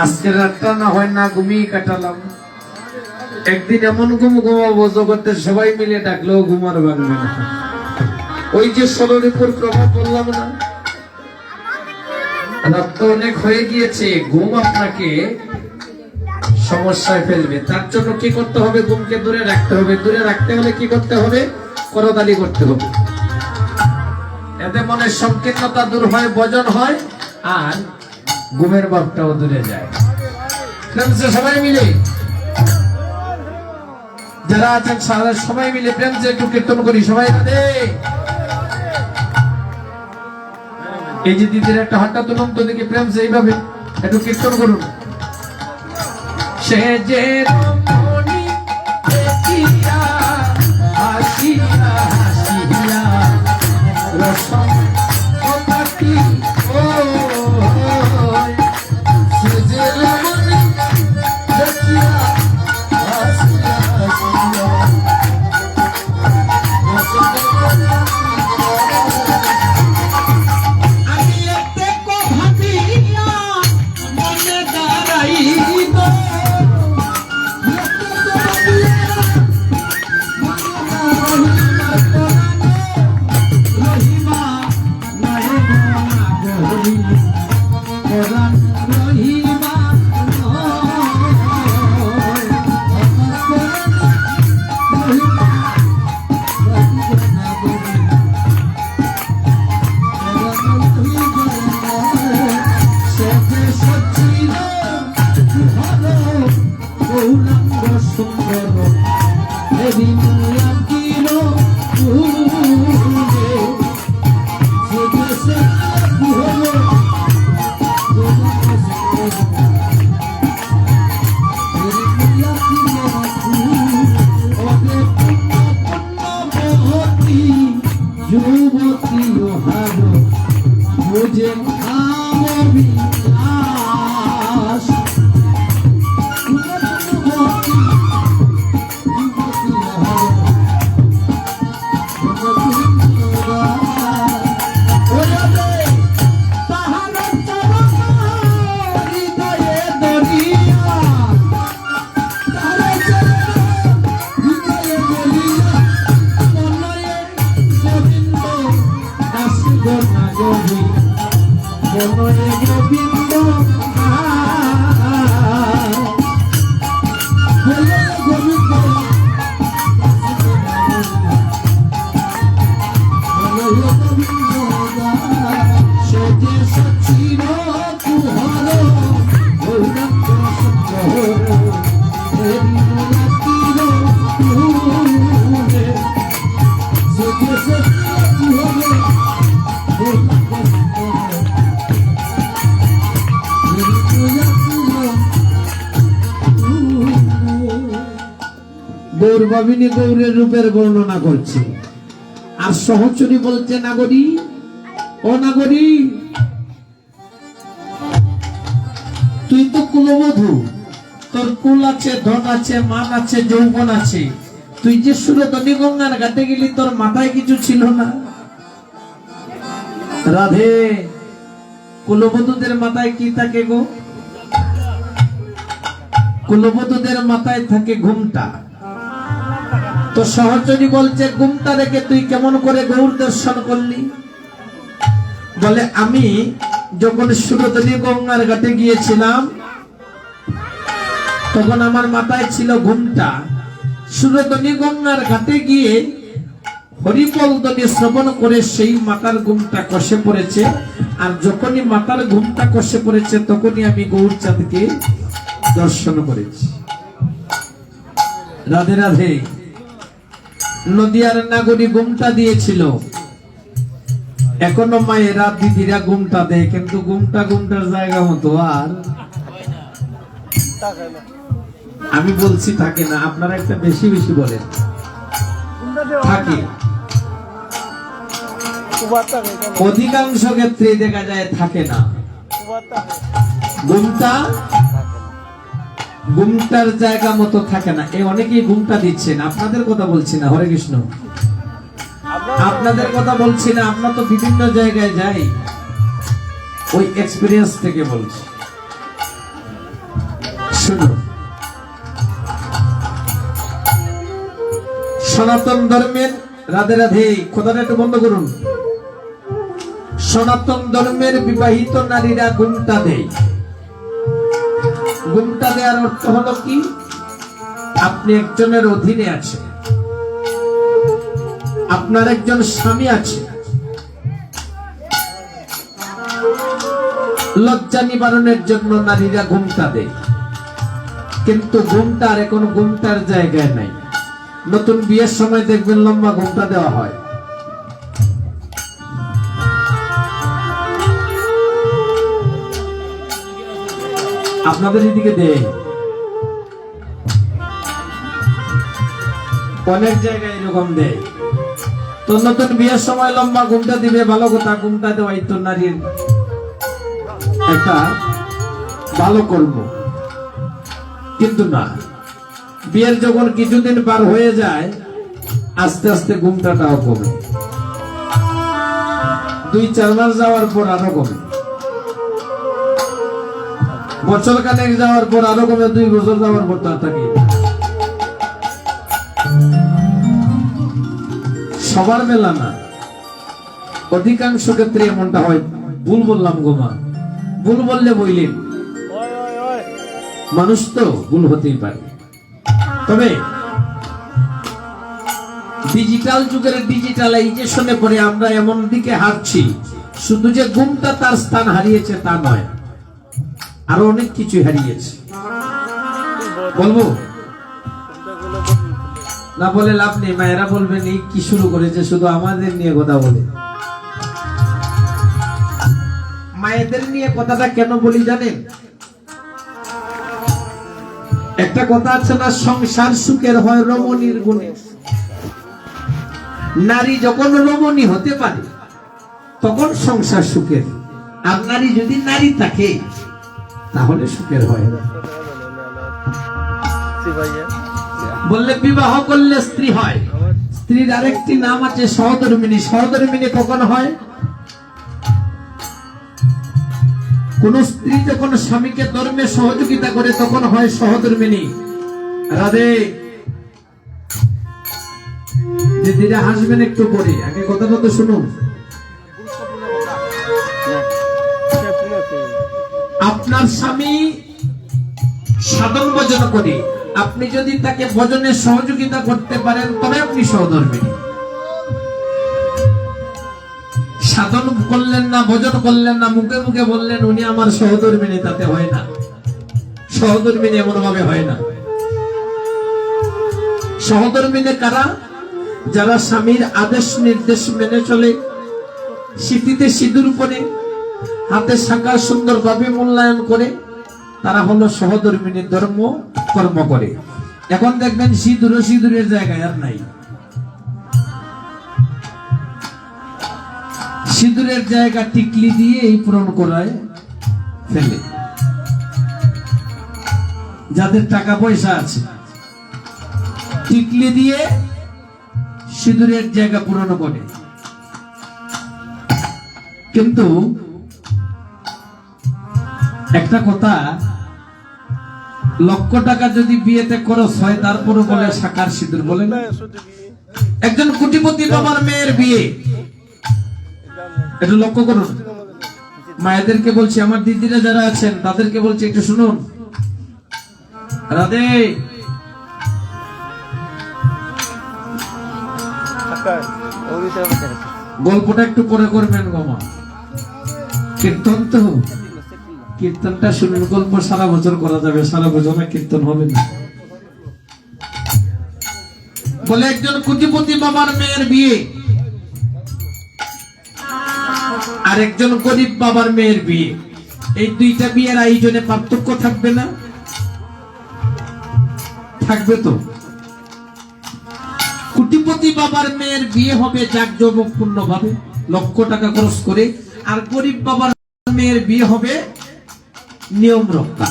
S2: আজকের রাতটা না হয় না ঘুমিয়ে কাটালাম। একদিন এমন ঘুমাবো জগতের সবাই মিলে ডাকলেও ঘুমার ভাঙবে না। ওই যে ষোলরিপুর প্রভাব বললাম না, রাত তো অনেক হয়ে গিয়েছে, ঘুম আপনাকে সমস্যায় ফেলবে। তার জন্য কি করতে হবে? ঘুমকে দূরে রাখতে হবে। দূরে রাখতে হলে কি করতে হবে? করতালি করতে হবে। এতে মনের সংকীর্ণতা দূর হয়, ভজন হয়, আর ঘুমের ভাবটাও দূরে যায়। সবাই মিলে যারা আছেন সবাই মিলে প্রেম যে একটু কীর্তন করি সবাই। এই যে দিদির একটা হাতটা তুলুন তো দেখি, প্রেম যে এইভাবে একটু কীর্তন করুন। সে যে রমণী দেখিয়া হাসিয়া হাসিয়া রসম কথাটি ও সে যে রমণী দেখিয়া হাসিয়া হাসিয়া রসম আমি এতে কো ভাবিয়া মনে দাঁড়াইব
S1: গৌরবাবিনী গৌরের রূপের বর্ণনা করছে। আর সহচরী বলছে, নাগরী ও নাগরী, তুই তো কুলবধূ, তোর কুল আছে, ধন আছে, মান আছে, যৌবন আছে, তুই যে সুরতনী গঙ্গার ঘাটে গেলি, তোর মাথায় কিছু ছিল না? রাধে, কুলবধূদের মাথায় কি থাকে গো? কুলবধূদের মাথায় থাকে ঘুমটা। তো সহচরী বলছে, ঘুমটা রেখে তুই কেমন করে গৌর দর্শন করলি? বলে, আমি যখন সুরতনী গঙ্গার ঘাটে গিয়েছিলাম, তখন আমার মাথায় ছিল ঘুমটা। সুরতনী গঙ্গার ঘাটে গিয়ে হরিবল ধ্বনি শ্রবণ করে সেই মাথার ঘুমটা কষে পড়েছে। আর যখনই মাথার ঘুমটা কষে পড়েছে, তখনই আমি গৌরচাঁদকে দর্শন করেছি। রাধে রাধে। নদিয়ার নাগরী ঘুমটা দিয়েছিল, এখনো মায়েরা দিদিরা ঘুমটা দেয়, কিন্তু ঘুমটার জায়গা মতো আর আমি বলছি থাকে না, আপনারা একটা বেশি বেশি বলেন থাকে। অধিকাংশ ক্ষেত্রে দেখা যায় থাকে না। ঘুমটার জায়গা মতো থাকে না। এই অনেকেই ঘুমটা দিচ্ছেন, আপনাদের কথা বলছি না। হরে কৃষ্ণ, আপনাদের কথা বলছি না। আমরা তো বিভিন্ন জায়গায় যাই, ওই এক্সপেরিয়েন্স থেকে বলছি। শুনুন, সনাতন ধর্মের, রাধে রাধে, খোদাটা একটু বন্ধ করুন। সনাতন ধর্মের বিবাহিত নারীরা ঘুমটা দেয়। ঘুমটা দেওয়ার অর্থ হলো কি? আপনি একজনের অধীনে আছেন, আপনার একজন স্বামী আছে, লজ্জা নিবারণের জন্য নারীরা ঘুমটা দেয়। কিন্তু ঘুমটার এখন ঘুমটার জায়গায় নাই। নতুন বিয়ের সময় দেখবেন লম্বা ঘুমটা দেওয়া হয়। আপনাদের এদিকে দেয়, অনেক জায়গায় এরকম দেয়। তো নতুন বিয়ের সময় লম্বা ঘুমটা দিবে, ভালো কথা, ঘুমটা দেওয়াই তো নারীর একটা ভালো কর্ম। কিন্তু না, বিয়ের যখন কিছুদিন পার হয়ে যায়, আস্তে আস্তে ঘুমটাটাও কমে। 2-4 মাস যাওয়ার পর আরো কমে, বছর খানেক যাওয়ার পর আরো কমে, 2 বছর যাওয়ার পর তার থাকে। সবার মেলা না, অধিকাংশ ক্ষেত্রে এমনটা হয়। ভুল বললাম গোমা, ভুল বললে বইলেন, মানুষ তো ভুল হতেই পারে। তবে ডিজিটাল যুগের ডিজিটালাইজেশনে পরে আমরা এমন দিকে হাঁটছি, শুধু যে ঘুমটা তার স্থান হারিয়েছে তা নয়, আরো অনেক কিছু হারিয়েছে। বলবো না, বলে লাভ নেই। মায়েরা বলবেন এই কি শুরু করেছে, শুধু আমাদের নিয়ে কথা বলে। মায়েদের নিয়ে কথাটা কেন বলি জানেন? একটা কথা আছে না, সংসার সুখের হয় রমণীর গুণে। নারী যখন রমণী হতে পারে, তখন সংসার সুখের। আর নারী যদি নারী থাকে, তাহলে সুখের হয় না। বললে বিবাহ করলে স্ত্রী হয়, স্ত্রীর আরেকটি নাম আছে সহধর্মিণী। সহধর্মিণী কখন হয়? কোন স্ত্রী যখন স্বামীকে ধর্মে সহযোগিতা করে, তখন হয় সহধর্মিণী। রাধে, দিদিরা হাসবেন একটু পরে, আগে কথাটা তো শুনুন। আপনার স্বামী সাধন ভজন করে, আপনি যদি তাকে ভজনে সহযোগিতা করতে পারেন, তবে আপনি সহধর্মিণী। সাধন করলেন না, ভজন করলেন না, মুখে মুখে বললেন উনি আমার সহধর্মিণী, তাতে হয় না। সহধর্মিণী এমন ভাবে হয় না। সহধর্মিণী কারা? যারা স্বামীর আদেশ নির্দেশ মেনে চলে, সিঁথিতে সিঁদুর পরে, হাতে শাঁখা সুন্দরভাবে মূল্যায়ন করে, তারা হলো সহধর্মিণী, ধর্ম কর্ম করে।
S2: এখন দেখবেন সিঁদুরের জায়গায় আর নাই। সিঁদুরের জায়গা টিকলি দিয়ে এই পূরণ করায় ফেলে। যাদের টাকা পয়সা আছে টিকলি দিয়ে সিঁদুরের জায়গা পূরণ করে। কিন্তু একটা কথা, লক্ষ টাকা যদি বিয়েতে খরচ হয় তারপরে বলে শাকার সিঁদুর বলে না। একজন কোটিপতি বাবার মেয়ের বিয়ে, একটু লক্ষ্য করুন। মায়েদেরকে বলছি, আমার দিদিরা যারা আছেন তাদেরকে বলছি একটু শুনুন। রাধে, গল্পটা একটু পরে করবেন গোমা, কীর্তন তো, কীর্তনটা শুনুন। গল্প সারা বছর করা যাবে, সারা বছর কীর্তন হবে না। বলে একজন কোটিপতি বাবার মেয়ের বিয়ে আর একজন গরিব বাবার মেয়ের বিয়ে, এই দুইটা বিয়ের আয়োজনে পার্থক্য থাকবে না? থাকবে তো। কোটিপতি বাবার মেয়ের বিয়ে হবে জাঁকজমকপূর্ণ ভাবে, লক্ষ টাকা খরচ করে, আর গরিব বাবার মেয়ের বিয়ে হবে নিয়ম রক্ষা,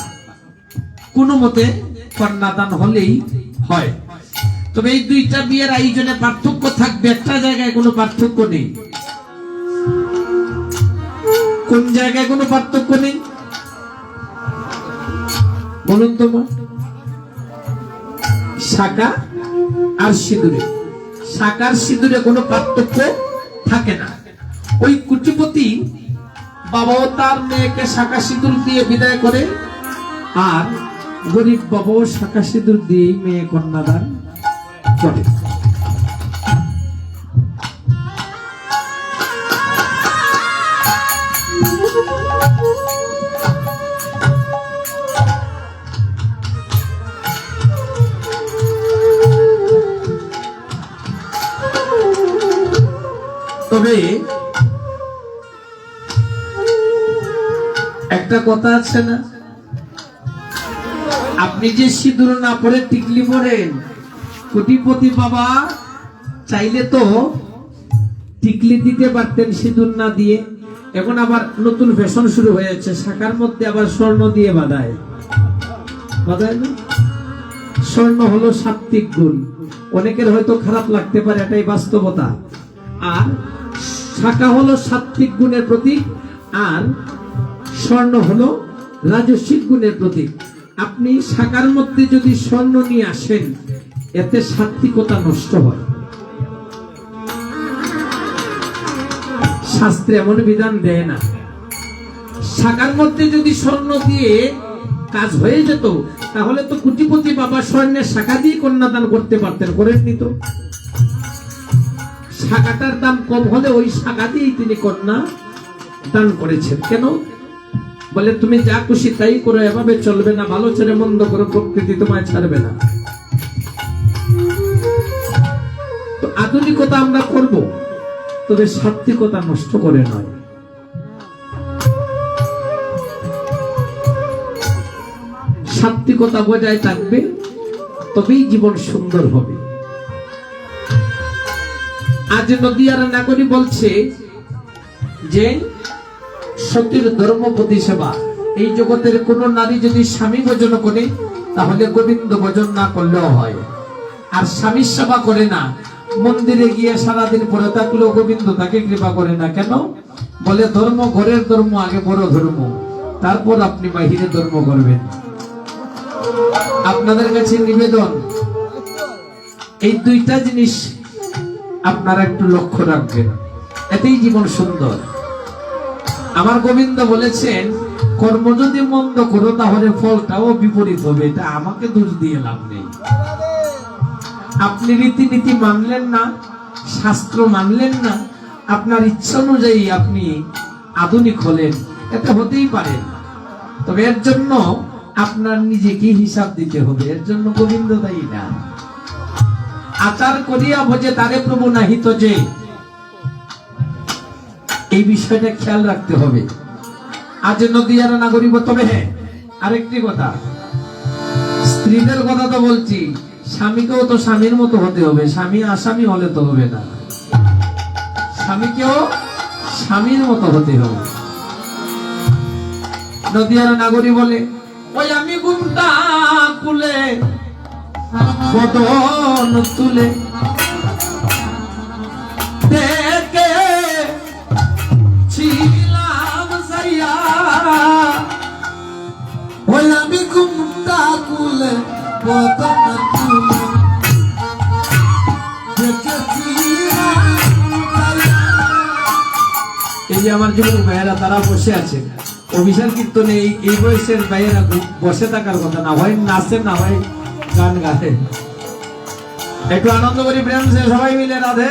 S2: কোন মতে কন্যাদান হলেই হয়। তবে এই দুইটা বিয়ের আয়োজনে পার্থক্য থাকবে, একটা জায়গায় কোনো পার্থক্য নেই। কোন জায়গায় কোনো পার্থক্য নেই বলুন তো? শাকা আর সিঁদুরে, শাকার সিঁদুরে কোনো পার্থক্য থাকে না। ওই কোটিপতি বাবাও তার মেয়েকে শাকা সিঁদুর দিয়ে বিদায় করে, আর গরিব বাবাও শাকা সিঁদুর দিয়ে মেয়ে কন্যাদান করে। তবে একটা কথা আছে না, আপনি যে সিঁদুর না পরে টিকলি পরেন, কোটিপতি বাবা চাইলে তো টিকলি দিতে পারতেন সিঁদুর না দিয়ে। এখন আবার নতুন ফ্যাশন শুরু হয়েছে, শাখার মধ্যে আবার স্বর্ণ দিয়ে বাঁধায়, বাঁধায় না? স্বর্ণ হলো সাত্বিক গুণ, অনেকের হয়তো খারাপ লাগতে পারে, এটাই বাস্তবতা। আর শাখা হলো সাত্বিক গুণের প্রতীক, আর স্বর্ণ হলো রাজস্বিক গুণের প্রতীক। আপনি শাখার মধ্যে যদি স্বর্ণ নিয়ে আসেন, এতে সাত্বিকতা নষ্ট হয়। শাস্ত্রে এমন বিধান দেয় না। শাখার মধ্যে যদি স্বর্ণ দিয়ে কাজ হয়ে যেত, তাহলে তো কোটিপতি বাবা স্বর্ণের শাখা দিয়ে কন্যাদান করতে পারতেন, করেননি তো। শাখাটার দাম কম হলে ওই শাখা দিয়েই তিনি কন্যা দান করেছেন। কেন? বলে তুমি যা খুশি তাই করো, এভাবে চলবে না, ভালো ছেড়ে মন্দ করো, প্রকৃতি তোমায় ছাড়বে না। তো আধুনিকতা আমরা করব, তবে সাত্বিকতা নষ্ট করে নয়। সাত্বিকতা বজায় থাকবে, তবেই জীবন সুন্দর হবে। আজ নদিয়ার নাগরী বলছে যে সতীর ধর্মপতি সেবা, এই জগতের কোন নারী যদি স্বামী ভজন করে তাহলে গোবিন্দ ভজন না করলেও হয়। আর স্বামীর সেবা করে না, মন্দিরে গিয়ে সারাদিন পড়ে থাকলেও গোবিন্দ তাকে কৃপা করে না। কেন? বলে ধর্ম, ঘরের ধর্ম আগে বড় ধর্ম, তারপর আপনি বাহিরে ধর্ম করবেন। আপনাদের কাছে নিবেদন, এই দুইটা জিনিস আপনারা একটু লক্ষ্য রাখবেন, এতেই জীবন সুন্দর। আমার গোবিন্দ বলেছেন, কর্ম যদি মন্দ করো তাহলে ফলটাও বিপরীত হবে, এটা আমাকে দোষ দিয়ে লাভ নেই। আপনি রীতিনীতি মানলেন না, শাস্ত্র মানলেন না, আপনার ইচ্ছা অনুযায়ী আপনি আধুনিক হলেন, এটা হতেই পারে। তবে এর জন্য আপনার নিজেকে হিসাব দিতে হবে, এর জন্য গোবিন্দ দায়ী না। আচার করিয়া ভোজে তারে প্রভু নাহিত যে, এই বিষয়টা খেয়াল রাখতে হবে। আজ নদিয়ার নাগরিক। তবে হ্যাঁ, আরেকটি কথা, স্ত্রীদের কথা তো বলছি, স্বামীকেও তো স্বামীর মতো হতে হবে, স্বামী আসামি হলে তো হবে না, স্বামীকেও স্বামীর মতো হতে হবে। নদিয়ার নাগরী বলে, ওই আমি ঘুমটা খুলে বদন তুলে দেখে ছিলাম সাইয়া,
S3: ওই আমি ঘুমটা খুলে বদন তুলে দেখেছিলাম সাইয়া।
S2: এই যে আমার যুবক ভাইয়েরা তারা বসে আছে, অভিশাল কীর্তনে এই বয়সের ভাইয়েরা বসে থাকার কথা না, হয় নাচেন না হয় গান গায়ে। একটু আনন্দ করি প্রেম সে সবাই মিলে রাধে।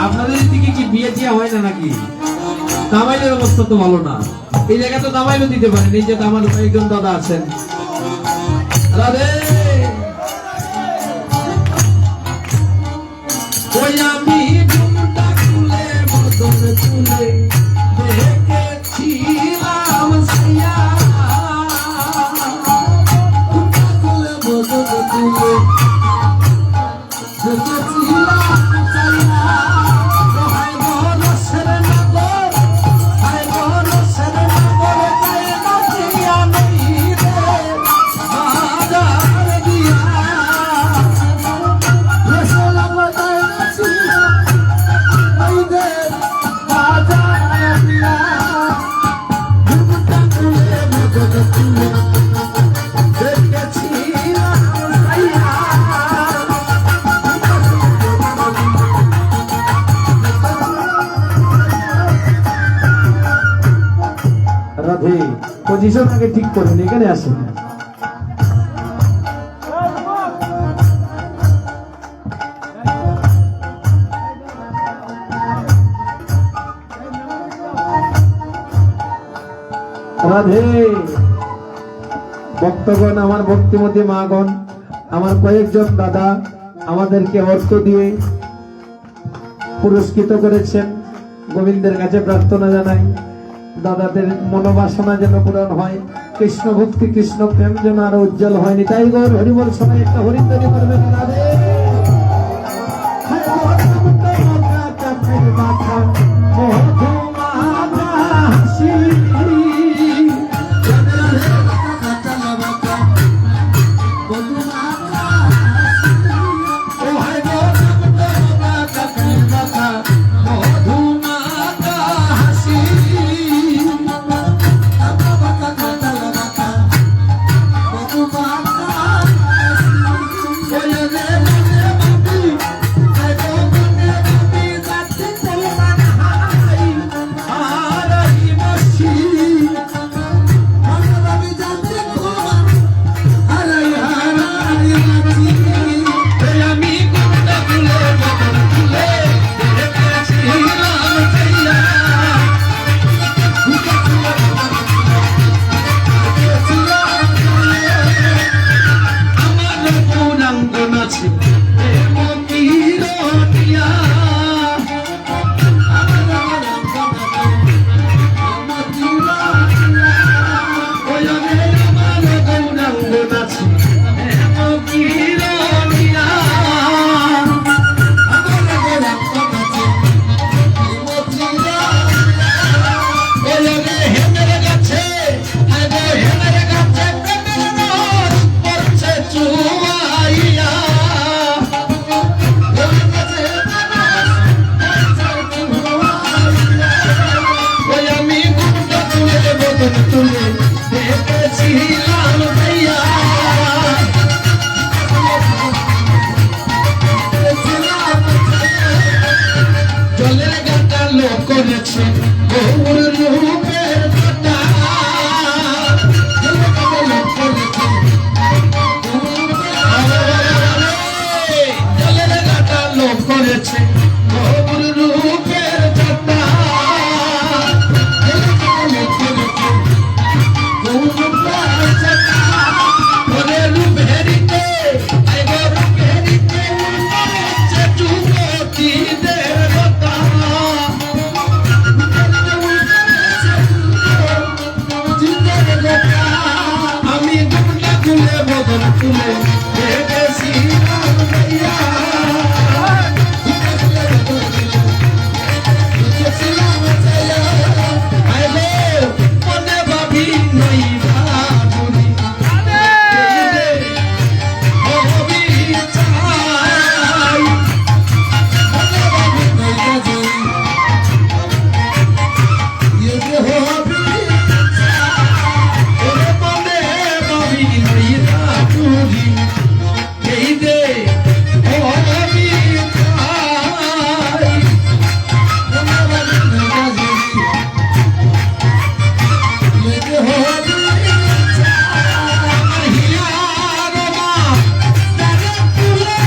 S2: আপনাদের দিকে কি বিয়ে টিয়া হয় না নাকি? দামাইলের অবস্থা তো ভালো না, এই জায়গায় তো দামাইলও দিতে পারেন। এই যে আমার একজন দাদা আছেন, রাধে। ওই আমি ঘুমটা খুলে বদন তুলে দেখেছিলাম সাইয়া,
S3: ঘুমটা খুলে বদন তুলে দেখেছিলাম সাইয়া।
S2: হায় গো রসের নগর, হায় গো রসের নগর, গায়ে নাচিয়া নেই রে বাজার দিয়া।
S3: রসের বাজার ছিল ওইদের বাজার দিয়া। ঘুমটা খুলে বদন তুলে
S2: দেখেছিলাম সাইয়া। রাধে, পজিশন আগে ঠিক করুন, এখানে আসুন। রাধে, ভক্তগণ, আমার ভক্তিমতী মাগণ, আমার কয়েকজন দাদা আমাদেরকে অর্থ দিয়ে পুরস্কৃত করেছেন। গোবিন্দের কাছে প্রার্থনা জানাই দাদাদের মনোবাসনা যেন পূরণ হয়, কৃষ্ণ ভক্তি কৃষ্ণ প্রেম যেন আরো উজ্জ্বল হয়নি। তাই গৌর হরিবল সবাই একটা হরিদ্বারি করবেন। রাধে।
S3: Bye.
S1: তুলে রেখেছিলাম ভাইয়া। আয় গো, মনে ভাবি নই বাদুরি, এই রে হবি চাই। মনে ভাবি নই বাদুরি, এই রে হবি চাই। ওরে মনে ভাবি নই বাদুরি, এই রে হবি চাই। মনে ভাবি নই বাদুরি, এই রে হবি চাই। হিয়ার মা তারে তুলে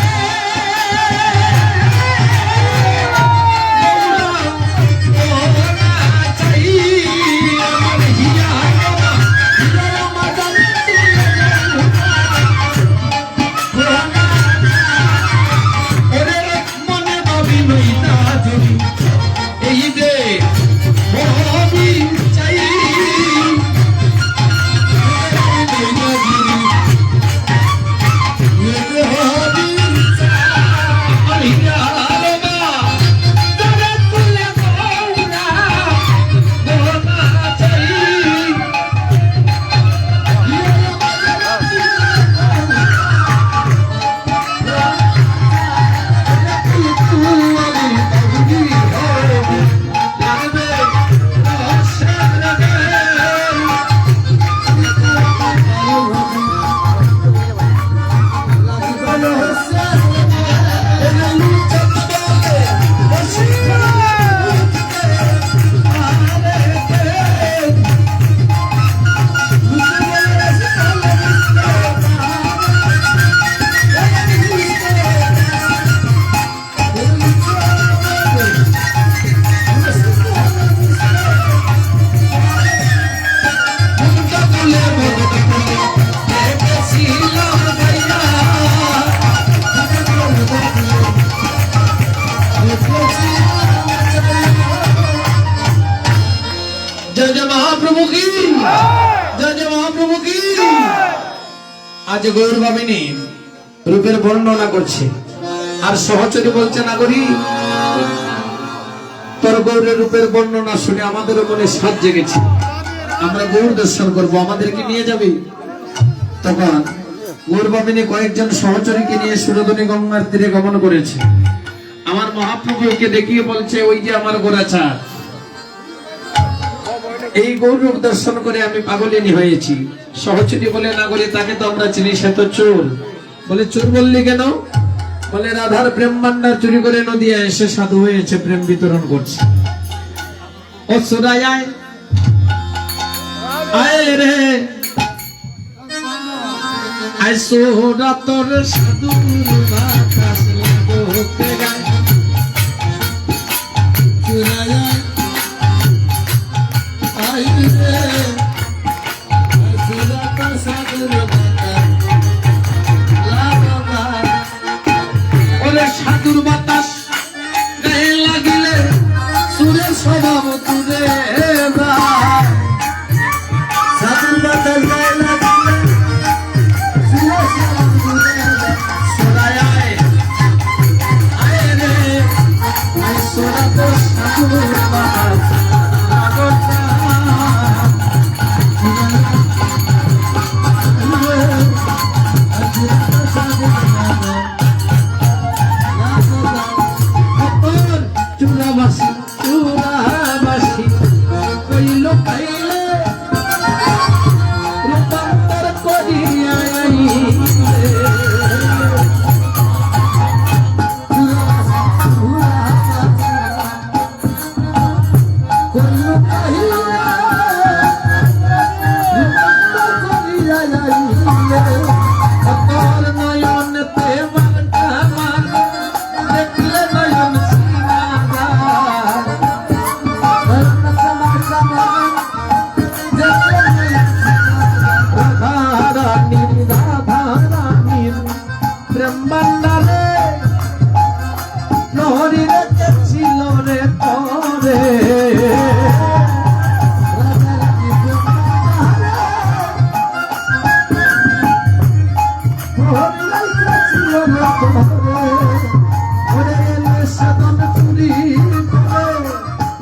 S1: जय जय महाप्रभु की, जय जय महाप्रभु की। আজ গৌর ভাবিনী রূপের বর্ণনা করছে আর সহচরী বলছে না করি তোর গৌরের রূপের বর্ণনা শুনে আমাদের মনে সাজ জেগেছে, আমরা গৌর দর্শন করবো, আমাদেরকে নিয়ে যাবি। তখন গৌর ভাবিনী কয়েকজন সহচরীকে নিয়ে সুরধনী গঙ্গার তীরে গমন করেছে। আমার মহাপ্রভুকে দেখিয়ে বলছে ওই যে আমার গোরাচাঁদ, এই গৌর রূপ দর্শন করে আমি পাগলিনী হয়েছি। সহচরী বলে না বলে তাকে তো আমরা চিনি, সে তো চোর। বলে চোর বললি কেন? বলে রাধার প্রেম ভান্ডার চুরি করে নদিয়া এসে সাধু হয়েছে, প্রেম বিতরণ করছে। ও সোরাই আয় আয় রে আয় সোরা তোর সাধু বাতাস লাগোতে গায়।
S3: চুরাই আই রে সুরাত সাগর বাতা লাগা
S1: ওরে সাধুর বাতাস গায়ে লাগিলে সুরের স্বভাব তুলে যায়।
S3: সাগর বাতা লাগা সুরাত সাগর
S1: সোরায়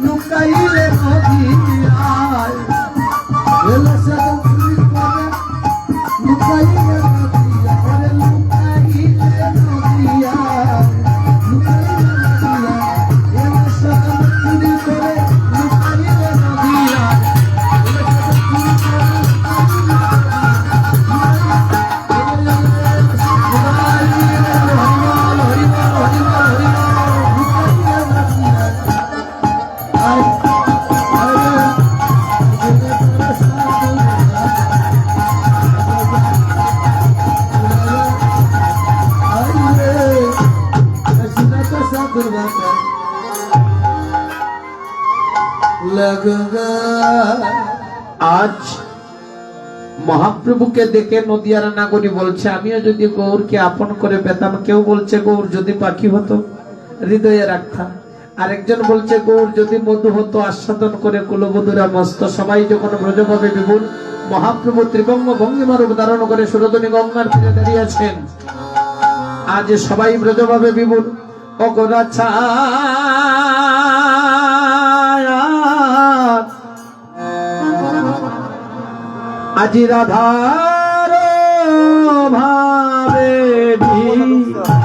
S1: লুকাইলে নদিয়ায় এলো সাদন চুরি করে লুকাইলে নদিয়ায় লুকাইলে নদিয়ায় লুকাইলে নদিয়ায় এলো সাদন চুরি করে লুকাইলে নদিয়ায়
S2: আজ মহাপ্রভুকে দেখে নদিয়ার নাগরী বলছে, আমিও যদি গৌরকে আপন করে পেতাম। কেউ বলছে গৌর যদি পাখি হতো হৃদয়ে রাখতাম, আরেকজন বলছে গৌর যদি মধু হতো আস্বাদন করে কুলবধুরা মস্ত। সবাই যখন ব্রজভাবে বিপুল মহাপ্রভু ত্রিভঙ্গ ভঙ্গিমার রূপ ধারণ করে সুরধনী গঙ্গার তীরে দাঁড়িয়ে আছেন। আজ সবাই ব্রজভাবে বিপুল অগরাছা আজি রাধার ভাবে বিভোরা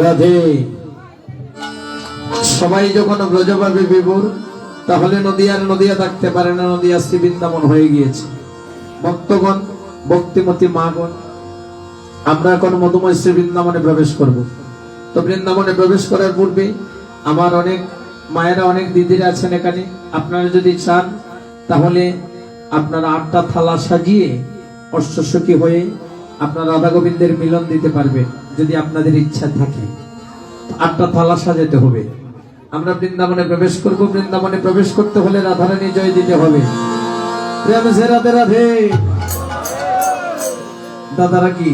S2: রাধে। সবাই যখন ব্রজভাবে বিভোর, তাহলে নদিয়া থাকতে পারে না, নদিয়া শ্রী বৃন্দাবন হয়ে গিয়েছে। ভক্তগণ, ভক্তিমতী মাগণ, আমরা এখন মধুময় শ্রী বৃন্দাবনে প্রবেশ করব। তো বৃন্দাবনে প্রবেশ করার পূর্বে আমার অনেক মায়েরা, অনেক দিদিরা আছেন এখানে। আপনারা যদি চান তাহলে আপনারা 8টা থালা সাজিয়ে অষ্টসখী হয়ে আপনারা রাধা গোবিন্দের মিলন দিতে পারবেন, যদি আপনাদের ইচ্ছা থাকে। 8টা থালা সাজাতে হবে। আমরা বৃন্দাবনে প্রবেশ করব। বৃন্দাবনে প্রবেশ করতে হলে রাধারানী জয় দিতে হবে। প্রেম সে রাধে রাধে। দাদারা কি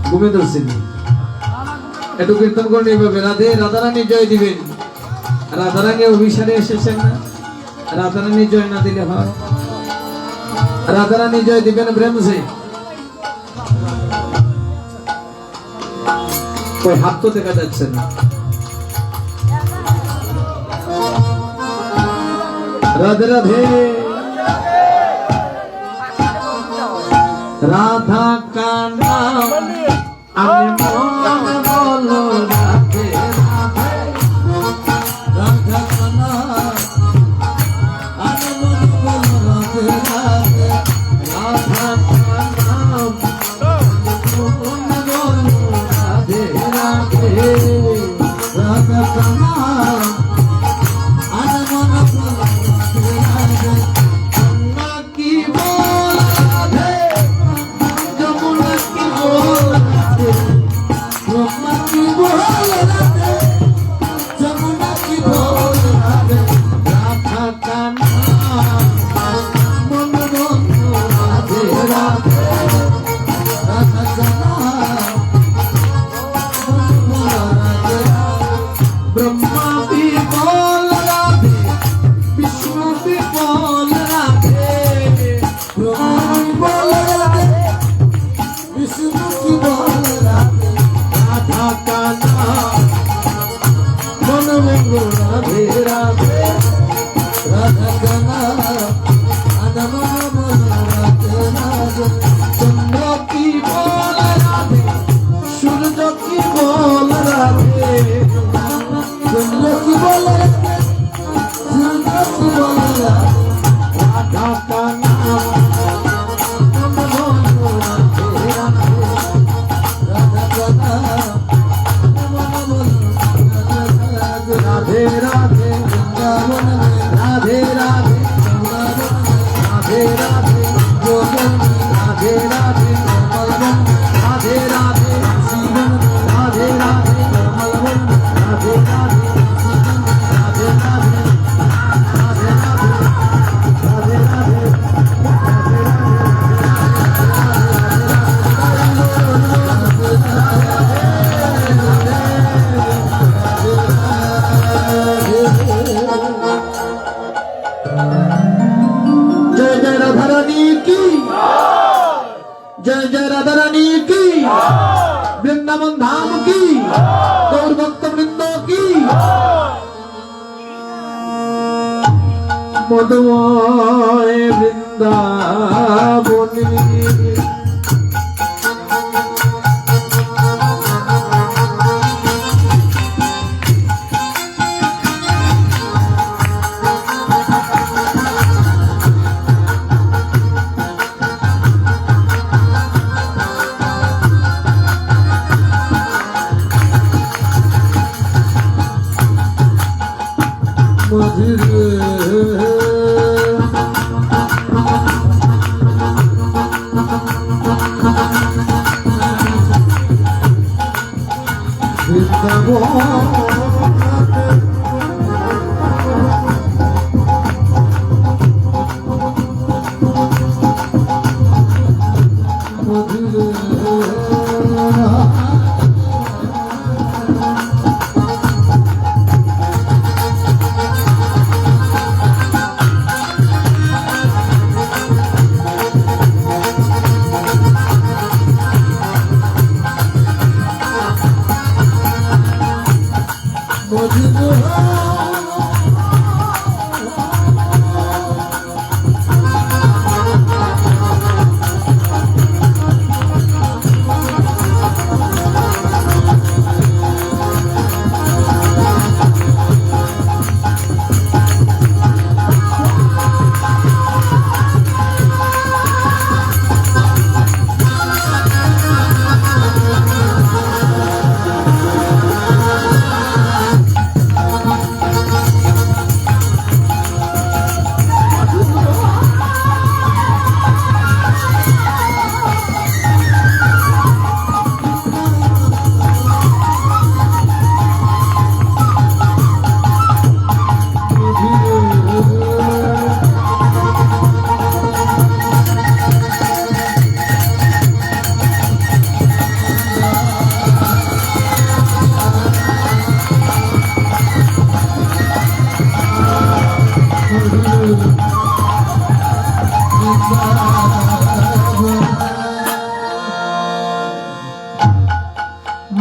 S2: ঘুমিয়ে ধরছেন? একটু কীর্তন করে নিয়ে পাবে। রাধে, রাধারানী জয় দিবেন। রাধারানী অভিসারে এসেছেন না, রাধারানী জয় না দিলে হয়? রাধারানী জয় দিবেন প্রেম সে। कोई हाथ तो देखा যাচ্ছে না। राधे राधे। राधा का नाम अनमोल बोलो राधे राधे। राधा का नाम अनमोल बोलो राधे राधे। राधा का नाम राधा का नाम अनमोल बोलो राधे राधे।
S3: রাধে রাধে কমলবন রাধে রাধে জীবন রাধে রাধে কমলবন রাধে রাধে জীবন রাধে রাধে রাধে রাধে রাধে जय जय राधा रानी की जय जय राधा रानी की वृंदावन धाम की गौर भक्त वृंदों की मधुमय वृंदावनी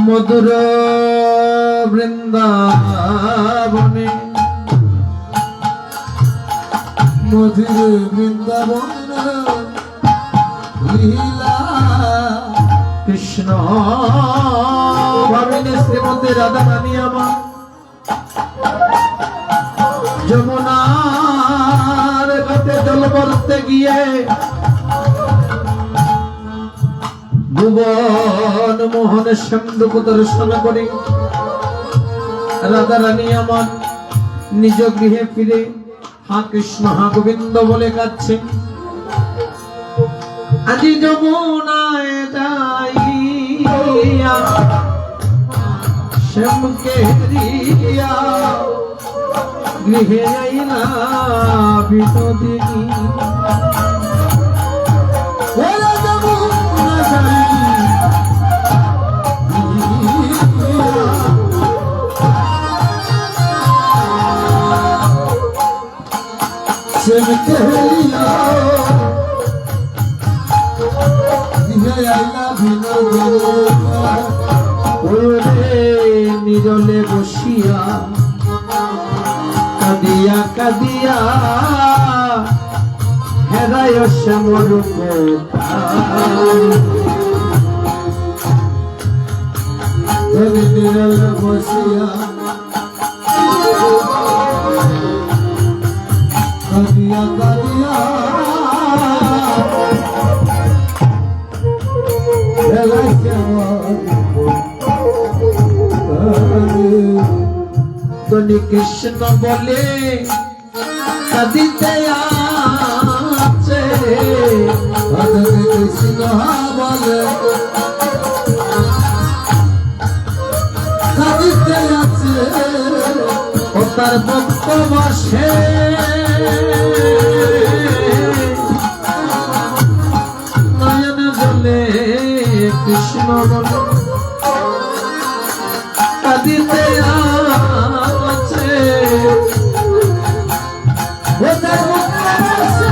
S3: मधुर वृंदावने मधुर वृंदावन लीला कृष्ण भाविनी श्रीमती राधा रानी আমার যমুনার ঘাটে জল ভরতে গিয়ে ভুবন মোহন সিন্ধুক দর্শন করি রাধা রানী আমার নিজ গৃহে ফিরে হা কৃষ্ণ হা গোবিন্দ বলে কাচ্ছে আজি যমুনায় যাইয়া শ্যামকে রিয়া গৃহে আইলা বিনোদিনী ওরে যমুনা শ্যামকে রিয়া গৃহে আইলা বিনোদিনী ওরে নিরলে বসিয়া কাদিয়া কাদিয়া হেরায় শ্যামর নিরলে বসিয়া কাদিয়া কাদিয়া হেরায় শ্যামর তনি কৃষ্ণ বলে কাঁদিতে আছে কৃষ্ণ
S2: রাধার ভক্ত বসে নয়ন জলে কৃষ্ণ বলে কাঁদিতে আছে রাধার ভক্ত বসে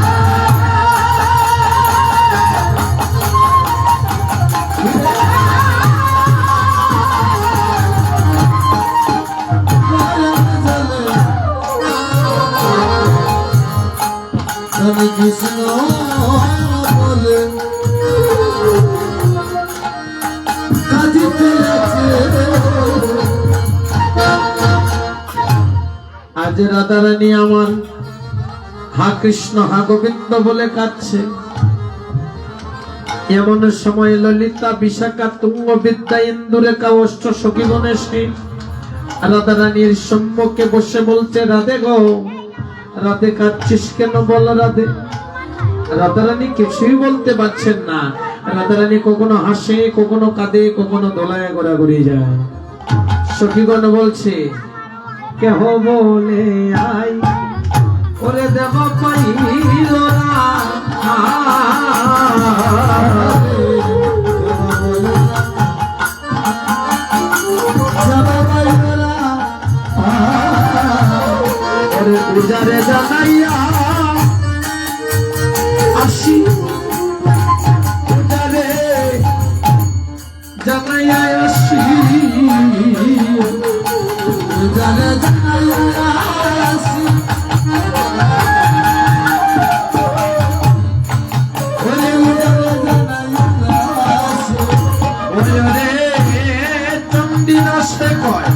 S3: কৃষ্ণ বলে কাঁদিতে আছে।
S2: আজ রাধারানী আমার হা কৃষ্ণ হা গোবিন্দ বলে কাঁদছে। এমন সময় ললিতা বিশাখা তুঙ্গ বিদ্যা ইন্দুরেখা অষ্ট সখীগণ এসে রাধারানীর সম্মুখে বসে বলছে, রাধে গো, রাধে কাঁদছিস কেন, বল রাধে। রাধারানী কিছুই বলতে পারছেন না। রাধারানী কখনো হাসে, কখনো কাঁদে, কখনো দোলায় ঘোরাঘুরি যায়। সখীগণ বলছে, কেহ বলে আই ওরে দেব পাইল না, ওরে পূজারে জানাইয়া আসি, পূজারে জানাইয়া আসি,
S3: পূজারে জানাইয়া আসি। ওরে পূজারে জানাইয়া আসি।
S2: ওরে চণ্ডী নাচতে কয়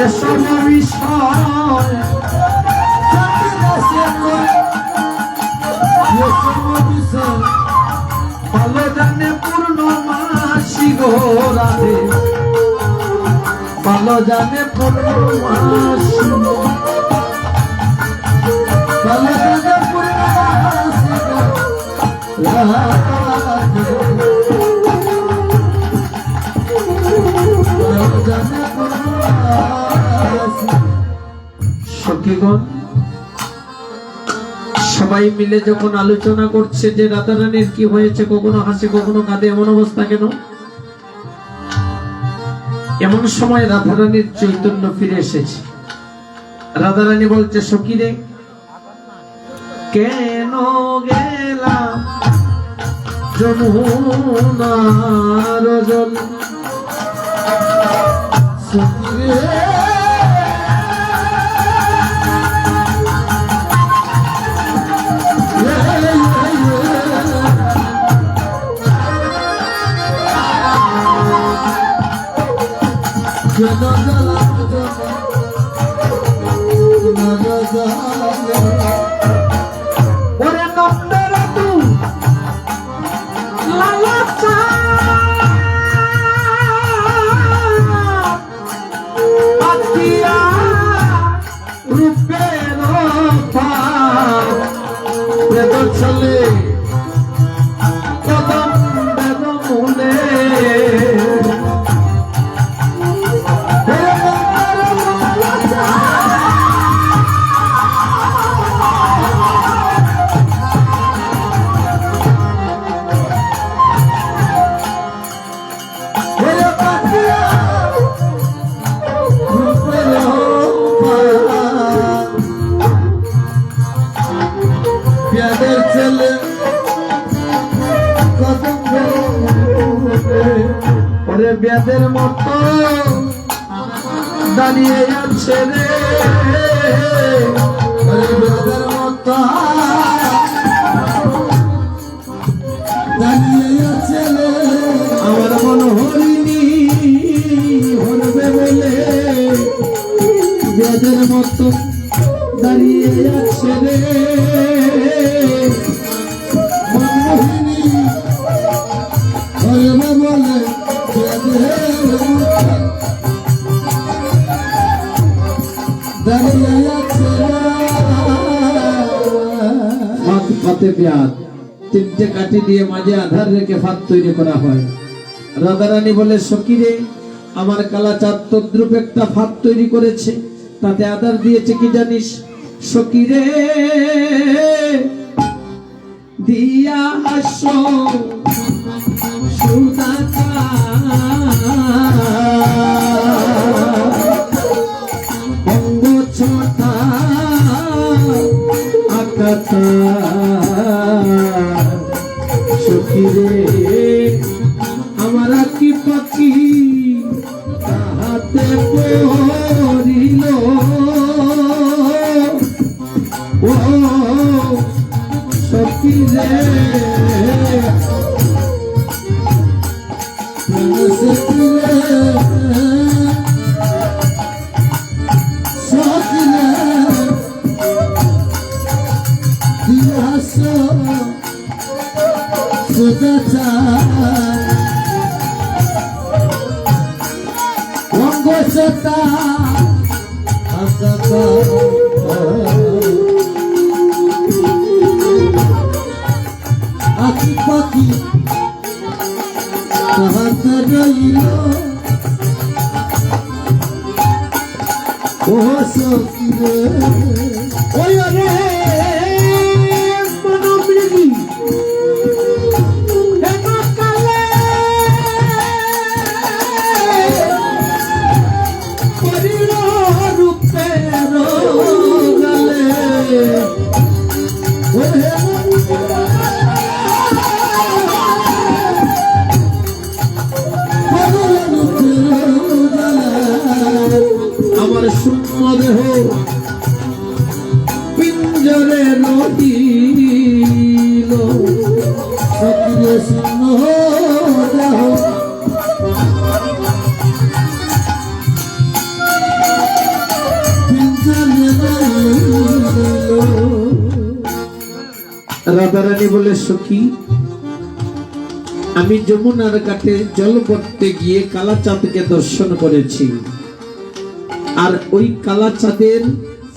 S2: এসব বিষয় ভালো জানে পূর্ণমাসী গো রাধে, ভালো জানে পূর্ণমাসী,
S3: ভালো জানে পূর্ণমাসী রাধে, ভালো জানে পূর্ণমাসী।
S2: সখীগণ সবাই মিলে যখন আলোচনা করছে যে রাধারানীর কি হয়েছে, কখনো হাসে কখনো কাঁদে, এমন অবস্থা কেন? এমন সময় রাধারানীর চৈতন্য ফিরে এসেছে। রাধারানী বলছে, সখী রে, কেন গেলাম যমুনার জল,
S3: সখী রে,
S2: ওরে নন্দের তু লালাচা আতিয়া রূপের বেদ চলে কদম বেদ মূলে, ব্যাদের মতো দাঁড়িয়ে আছে রে,
S3: ব্যাদের মতো দাঁড়িয়ে আছে রে,
S2: আমার মন হরিণী হরবে বলে
S3: ব্যাদের মতো দাঁড়িয়ে আছে রে, মনমোহিনী হরবে বলে
S2: তিনটে কাঠি দিয়ে মাঝে আধার রেখে ফাঁদ তৈরি করা হয়। রাধারানী বলে, সখী রে, আমার কালাচাঁদ তদ্রূপ একটা ফাঁদ তৈরি করেছে,
S1: তাতে আদার দিয়েছে কি জানিস? সকিরে দিয়া আসো অঙ্গ ছোটা আকাতা সখিরে আমার কি পাখি তাহাতে পড়িল ও সখিরে
S3: আকি পাখি তাহাতে রইল ও সখিরে ওই রে মনোমৃগী হেমকালে পরিল রূপের গালে ও আমার শূন্য দেহ পিঞ্জরে রহিল সক্রিয় শূন্য দেহ পিঞ্জরে রহিল।
S1: রাধারানী বলে সখী আমি যমুনার ঘাটে জল করতে গিয়ে কালাচাঁদকে দর্শন করেছি, আর ওই কালাচাঁদের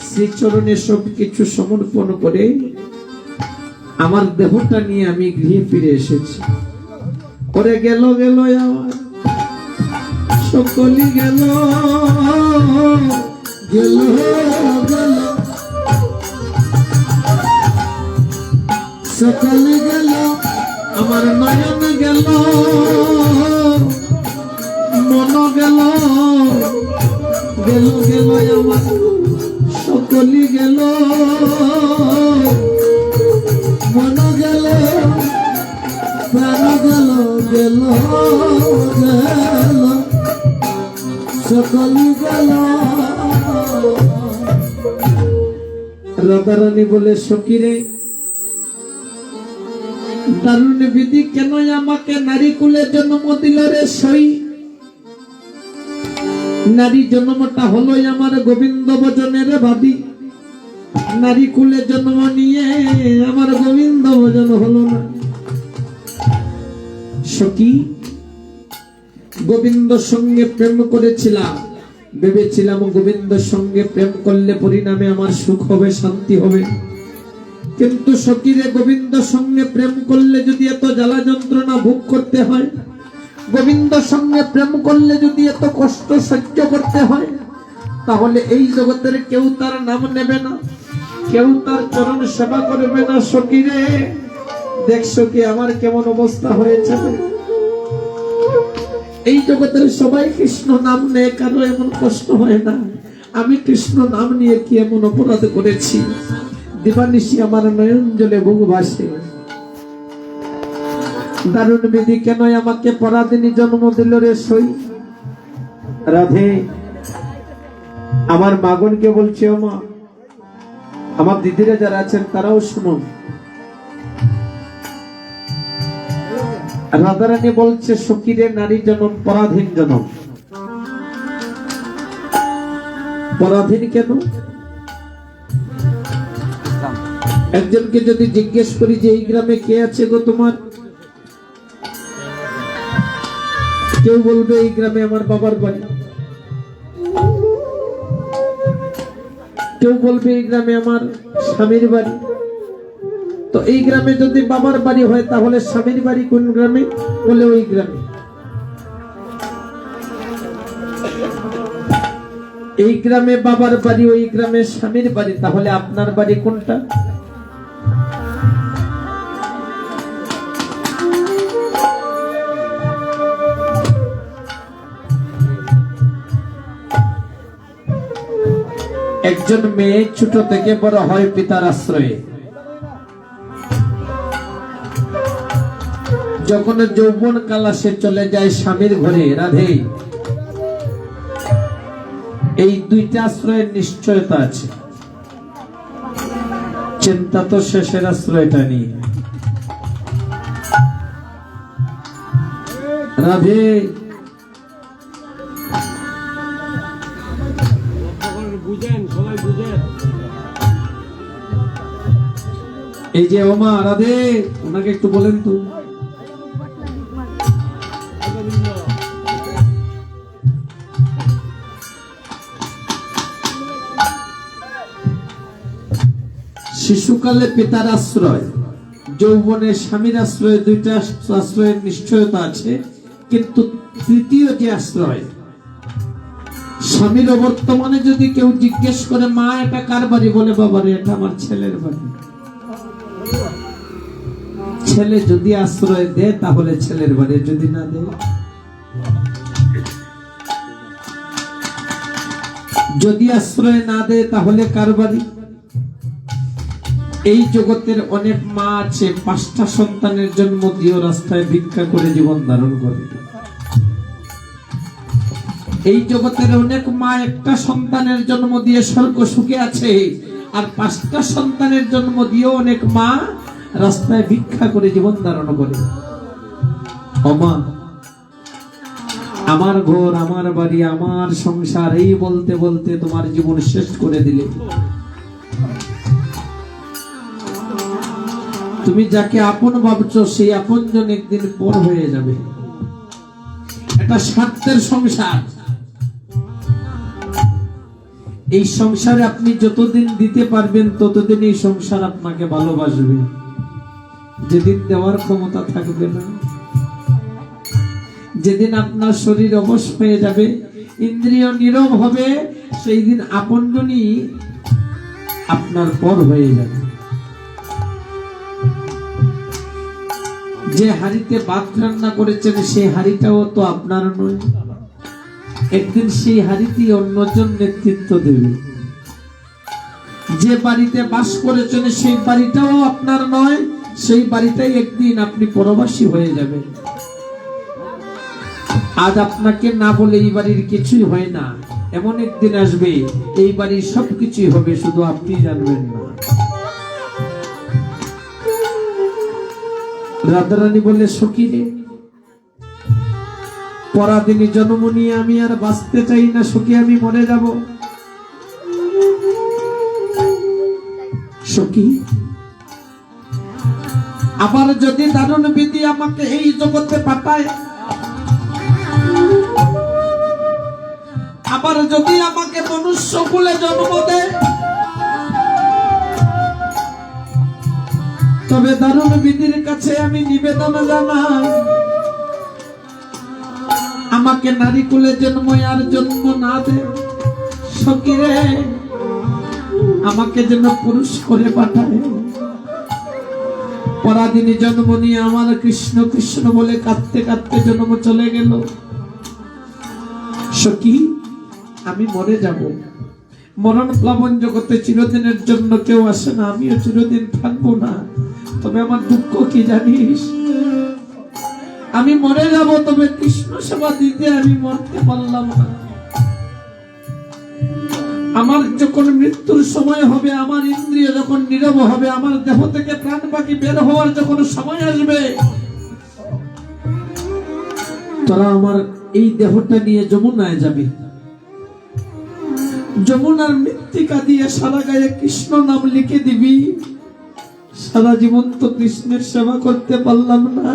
S1: শ্রীচরণে সবকিছু সমর্পণ করে আমার দেহটা নিয়ে আমি গৃহে ফিরে এসেছি। করে গেল গেল আমার সকলি গেল
S3: গেল গেল সকালে গেল
S1: আমার নয়ন গেল মন গেল গেল গেল আমার সকলি গেল
S3: মন গেল প্রাণ গেল গেল গেল সকলে গেল।
S1: রাধারানী বলে সখীরে দারুণ বিধি কেন আমাকে নারী কুলে জন্ম দিল রে সই? নারী জন্মটা হলো আমার গোবিন্দ ভজনের বাদী, নারী কুলে জন্ম নিয়ে আমার গোবিন্দ ভজন হলো না। সখী গোবিন্দ সঙ্গে প্রেম করেছিলাম, ভেবেছিলাম গোবিন্দ সঙ্গে প্রেম করলে পরিণামে আমার সুখ হবে, শান্তি হবে। কিন্তু সখীরে গোবিন্দ সঙ্গে প্রেম করলে যদি এত জ্বালা যন্ত্রণা ভোগ করতে হয়, গোবিন্দ সঙ্গে প্রেম করলে যদি এত কষ্ট সহ্য করতে হয়, তাহলে এই জগতের কেউ তার নাম নেবে না, কেউ তার চরণ সেবা করবে না। সখীরে দেখছো কি আমার কেমন অবস্থা হয়েছে? এই জগতের সবাই কৃষ্ণ নাম নেয়, কারো এমন কষ্ট হয় না। আমি কৃষ্ণ নাম নিয়ে কি এমন অপরাধ করেছি? দিবানিশি আমার নয়ন জলে বুক ভাসে। দারুণ বিধি কেন আমাকে পরাদিনী জন্ম দিল রে সই? রাধে আমার মাগনকে বলছে, ও মা, আমার দিদিরা যারা আছেন তারাও শুনুন। রাধারানী বলছে সখীরে নারী জনম পরাধীন জনম। পরাধীন কেন? একজনকে যদি জিজ্ঞেস করি যে এই গ্রামে কে আছে গো তোমার, কেউ বলবে এই গ্রামে আমার বাবার বাড়ি, কেউ বলবে এই গ্রামে আমার স্বামীর বাড়ি। তো এই গ্রামে যদি বাবার বাড়ি হয় তাহলে স্বামীর বাড়ি কোন গ্রামে? বলে ওই গ্রামে।
S2: এই গ্রামে বাবার বাড়ি, ওই গ্রামে স্বামীর বাড়ি, তাহলে আপনার বাড়ি কোনটা? একজন মেয়ে ছোট থেকে বড় হয় পিতার আশ্রয়ে। যখন যৌবন কাল আসে চলে যায় স্বামীর ঘরে। রাধে, এই দুইটা আশ্রয়ের নিশ্চয়তা আছে। চিন্তা তো শেষের আশ্রয়টা নিয়ে। রাধে, এই যে ওমা রাধে, ওনাকে একটু বলেন তো। শিশুকালে পিতার আশ্রয়, যৌবনে স্বামীর আশ্রয়, দুইটা আশ্রয়ের নিশ্চয়তা আছে। কিন্তু তৃতীয় যে আশ্রয়, স্বামীর বর্তমানে যদি কেউ জিজ্ঞেস করে মা এটা কার বাড়ি, বলে বাবারে এটা আমার ছেলের বাড়ি। ছেলে যদি আশ্রয় দেয় তাহলে ছেলের বাড়ি, যদি না দেয়, যদি আশ্রয় না দেয় তাহলে কার বাড়ি? এই জগতের অনেক মা আছে 5টা সন্তানের জন্ম দিয়েও রাস্তায় ভিক্ষা করে জীবন ধারণ করে। এই জগতের অনেক মা একটা সন্তানের জন্ম দিয়ে স্বর্গ সুখে আছে, আর 5টা সন্তানের জন্ম দিয়েও অনেক মা রাস্তায় ভিক্ষা করে জীবন ধারণ করে। ওমা, আমার ঘর, আমার বাড়ি, আমার সংসার, এই বলতে বলতে তোমার জীবন শেষ করে দিলে। তুমি যাকে আপন ভাবছো সেই আপনজন একদিন পর হয়ে যাবে। এটা স্বার্থের সংসার। এই সংসারে আপনি যতদিন দিতে পারবেন ততদিন এই সংসার আপনাকে ভালোবাসবে। যেদিন দেওয়ার ক্ষমতা থাকবে না, যেদিন আপনার শরীর অবশ হয়ে যাবে, ইন্দ্রিয় নীরব হবে, সেই দিন আপনজনই আপনার পর হয়ে যাবে। যে হাড়িতে ভাত রান্না করেছেন সেই হাড়িটাও তো আপনার নয়। একদিন সেই হাড়িতেই অন্যজন নেতৃত্ব দেবে। যে বাড়িতে বাস করেছেন সেই বাড়িটাও আপনার নয়, সেই বাড়িটাই একদিন আপনি পরবাসী হয়ে যাবেন। আজ আপনাকে না বলে এই বাড়ির কিছুই হয় না, এমন একদিন আসবে এই বাড়ির সবকিছুই হবে, শুধু আপনি জানবেন না। রাধারানী বলে, সখী রে, পরাদিনী জন্ম নিয়ে আমি আর বাঁচতে চাই না সখী, আমি মরে যাব। সখী, আবার যদি দারুণ বিধি আমাকে এই জগতে পাঠায়, আবার যদি আমাকে মনুষ্য কুলে জন্ম দেয়, তবে দারুণ বিধির কাছে আমি নিবেদন জানাই, আমাকে নারী কুলে জন্ম আর জন্ম না দে সখী রে, আমাকে যেন পুরুষ করে পাঠায়। পরাদিনী জন্ম নিয়ে আমার কৃষ্ণ কৃষ্ণ বলে কাঁদতে কাঁদতে জন্ম চলে গেল। সখী, আমি মরে যাব। মরণ প্লাবন জগতে চিরদিনের জন্য কেউ আসে না, আমিও চিরদিন থাকবো না। তবে আমার দুঃখ কি জানিস? আমি মরে যাব, তবে কৃষ্ণ সেবা দিতে আমি মরতে পারলাম না। আমার যখন মৃত্যুর সময় হবে, আমার ইন্দ্রিয় যখন নীরব হবে, আমার দেহ থেকে প্রাণ বাকি বের হওয়ার যখন সময় আসবে, তোরা আমার এই দেহটা নিয়ে যমুনায় যাবি। যমুনার মৃত্তিকা দিয়ে সারা গায়ে কৃষ্ণ নাম লিখে দিবি। সারা জীবন তো কৃষ্ণের সেবা করতে পারলাম না,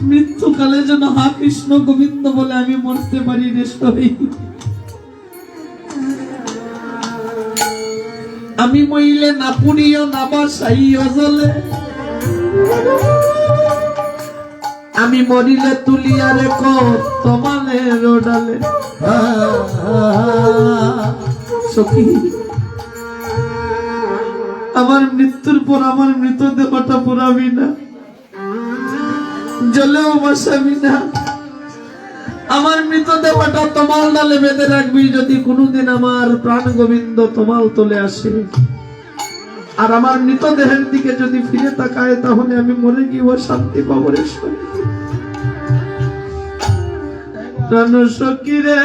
S2: মৃত্যুকালে যেন হা কৃষ্ণ গোবিন্দ বলে আমি মরতে পারি রে সই। আমি মইলে না পুড়িও না বাসাইও জ্বলে, আমি মরিলে তুলিয়া রেখো তোমালের ডালে। সখী, আমার মৃত্যুর পর আমার মৃতদেহটা পুরাবি না, জলেও ভাসাবি না, আমার মৃতদেহটা তোমাল ডালে বেঁধে রাখবি। যদি কোনোদিন আমার প্রাণ গোবিন্দ তোমাল তোলে আসে আর আমার মৃতদেহের দিকে যদি ফিরে তাকায়, তাহলে আমি মরে গিয়েও শান্তি পাবো রে প্রাণ সখী রে।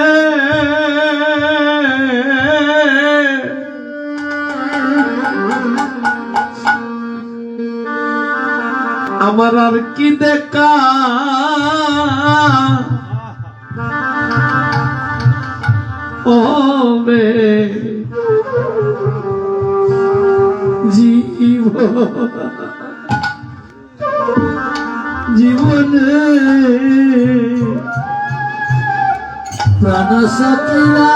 S2: আমার আর কি দেখা হবে জীবনে
S3: প্রাণ সখিরা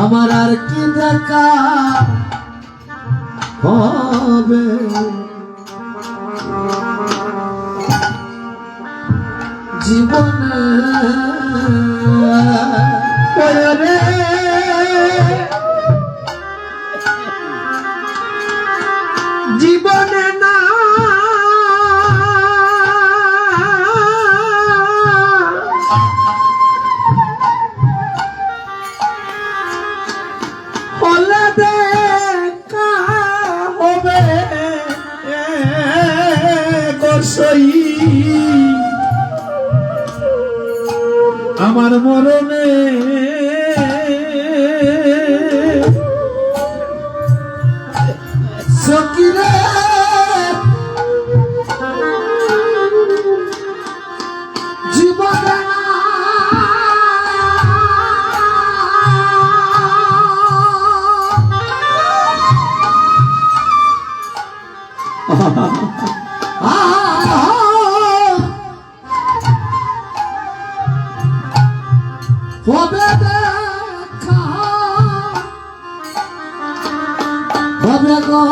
S3: আমার আর কি দেখা হবে জীবনে রে
S2: জীবনে না হলে দেখা হবে গোসাই আমার মরণে।
S3: সখিরে জীবনে হবে দেখা হবে গো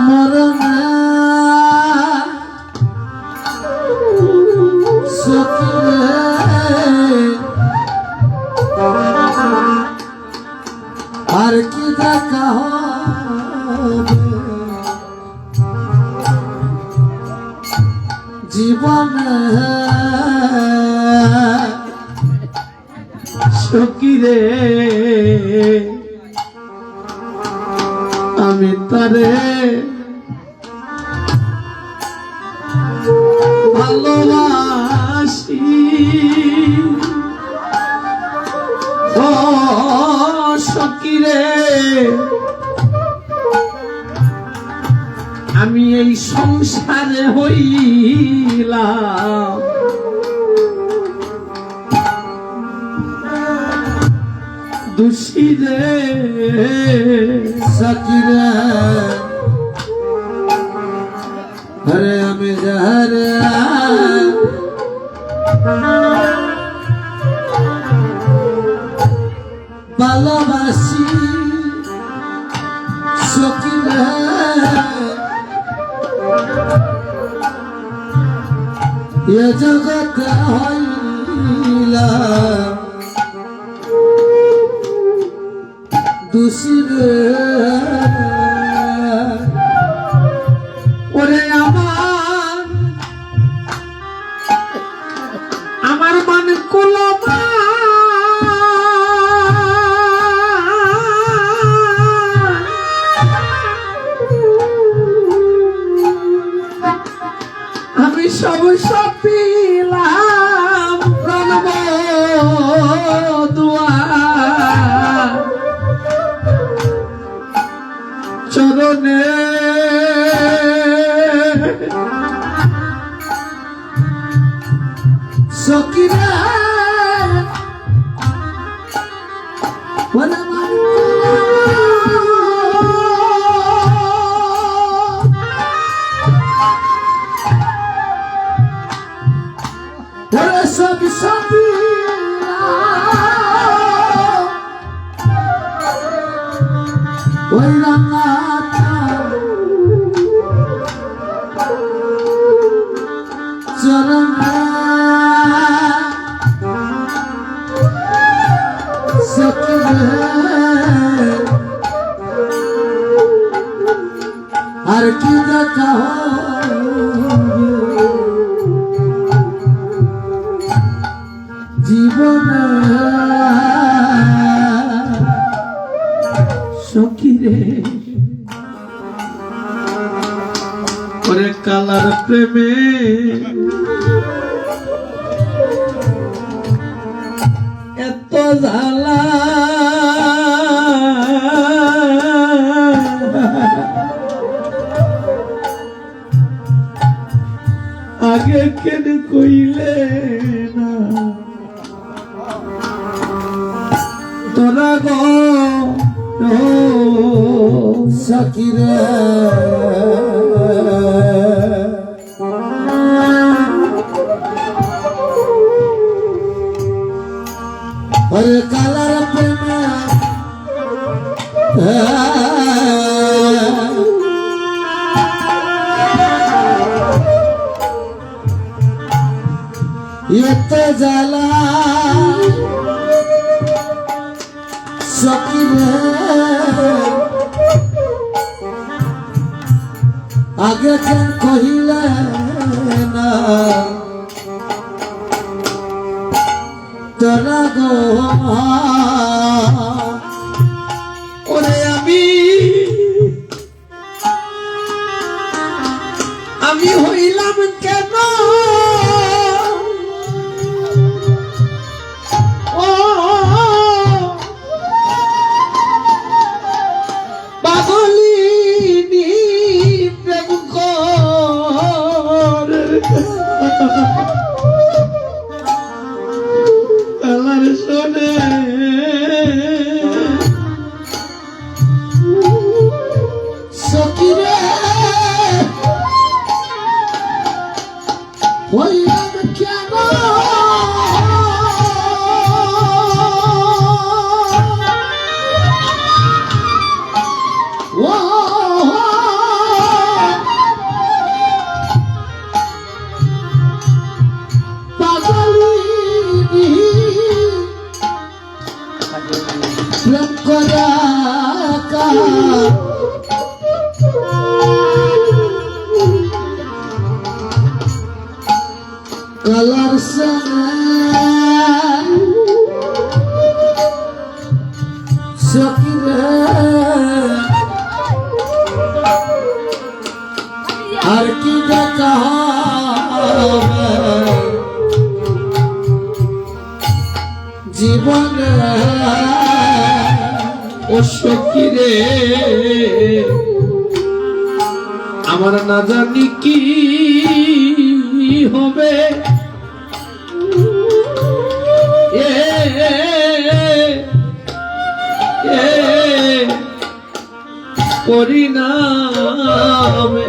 S3: মরণে সখিরে আর কি দেখা হবে জীবনে
S2: সখী রে আমি তারে ভালোবাসি। ও সখী রে আমি এই সংসারে হইলাম দোষী রে
S3: সখিরে হরে আমি যারে ভালোবাসি সখিরে এ জগতে হইলা দোষী রে।
S2: ওরে আমার মানে কুলমা আমি সব সপিলাম প্রণব দুয়া চরণে
S3: আর কি দেখা হবে জীবনে
S1: সখী রে ওরে কালার প্রেমে এত জ্বালা আগে কেন কইলে না তোরা গো
S3: সখিরে ওরে কালার প্রেমে এত জ্বালা সখিরে আগে কেন কহিলে না তোরা গো
S1: ওরে আমি হইলাম কেন ও পাগলিনী প্রেম কর কালার শোনে
S3: সখিরে হইলাম কেন ও পাগলিনী প্রেম করা কালার সখিরে আর কি দেখা হবে জীবনে
S1: ও সখী রে আমার না জানি কি হবে এ পরিণামে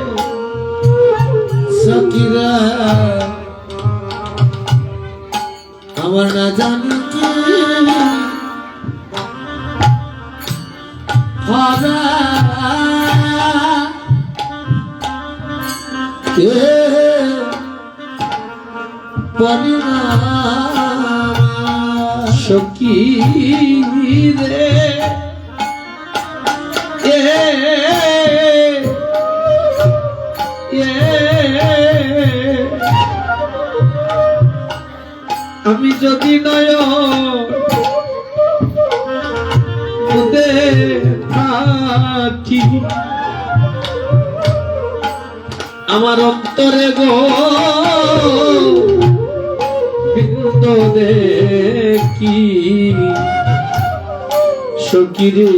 S3: সখিরা আমার না জানি কি হবে পরিণাম
S1: সখী রে আমি যদি নয় থাকি আমার অন্তরে গো বিন্দু দেখি সখী রে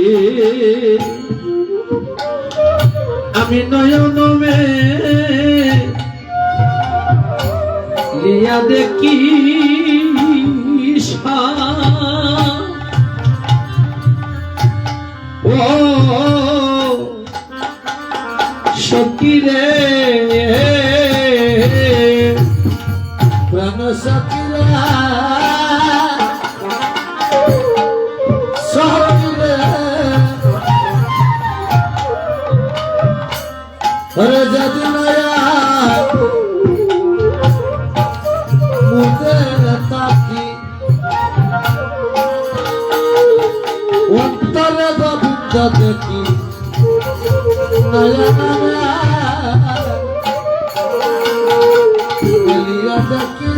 S1: আমি নয়ন মে লিয়া দেখি ও সখী রে
S3: প্রাণ সখিরা সখিরে হরে যদি নয়া মুখে তাকি অন্তরে গোবিন্দ দেখি বলিয়া দেখি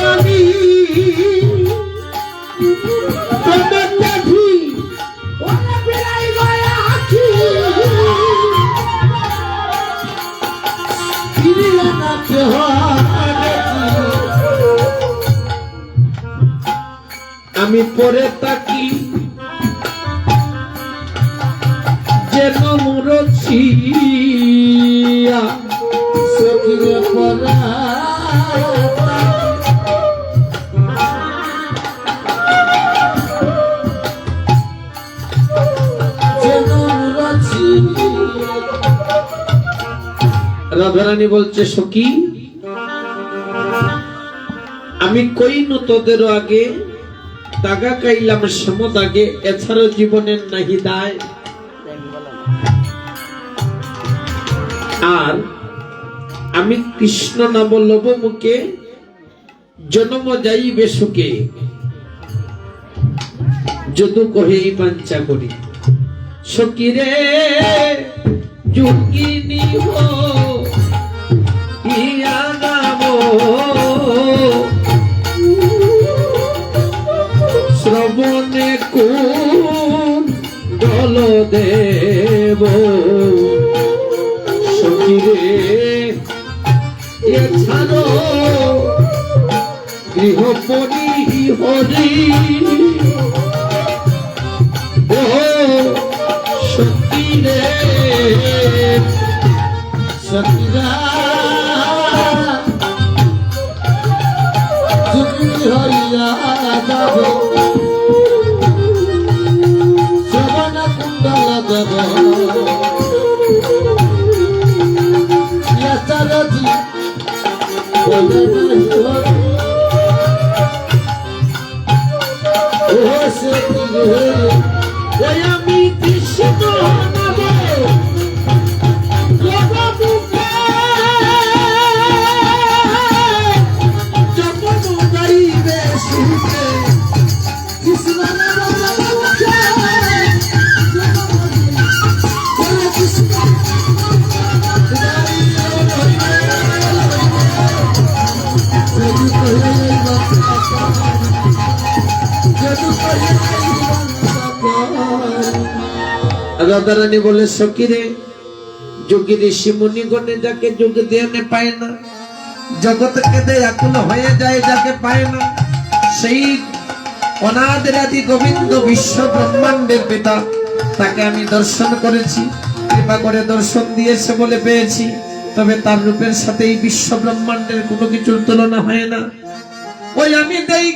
S3: আমি তোমার দেখি ওরা বেড়াই গয়া আখি ফিরিয়া না কেহ
S2: আমি পরে তাকি যেন মুরছিয়া
S3: সখিরে পরা যেন রচি
S2: রাধারানী বলছে সখী আমি কইনু তোদেরও আগে দাগা কাইলাম সমদ আগে এছাড়াও জীবনের নাহি দায় আর আমি কৃষ্ণ নাম লব মুখে জন্ম যাইবে সুখে যদু কহে বাঞ্ছা করি সখীরে যোগিনী হো ইয়া নাম শ্রবণে কোন দল দেব সখীরে এছাড়ো গৃহপতি হরি ও সখীরে
S3: সখিরা তুমি হইয়া যাব শ্রবণ কুণ্ডল দেব চারজি ও সখিরে
S2: ওই আমি কৃষ্ণ নামে রাধারানী বলে সখীরে যোগী ঋষি মুনিগণে যাকে যোগ ধ্যানে পায় না জগৎকে দেয় আকুল হয়ে যায় যাকে পায় না সেই অনাদের আদি গোবিন্দ বিশ্ব ব্রহ্মাণ্ডের পিতা তাকে আমি দর্শন করেছি কৃপা করে দর্শন দিয়েছে বলে পেয়েছি তবে তার রূপের সাথে এই বিশ্ব ব্রহ্মাণ্ডের কোনো কিছুর তুলনা হয় না ওই আমি দেই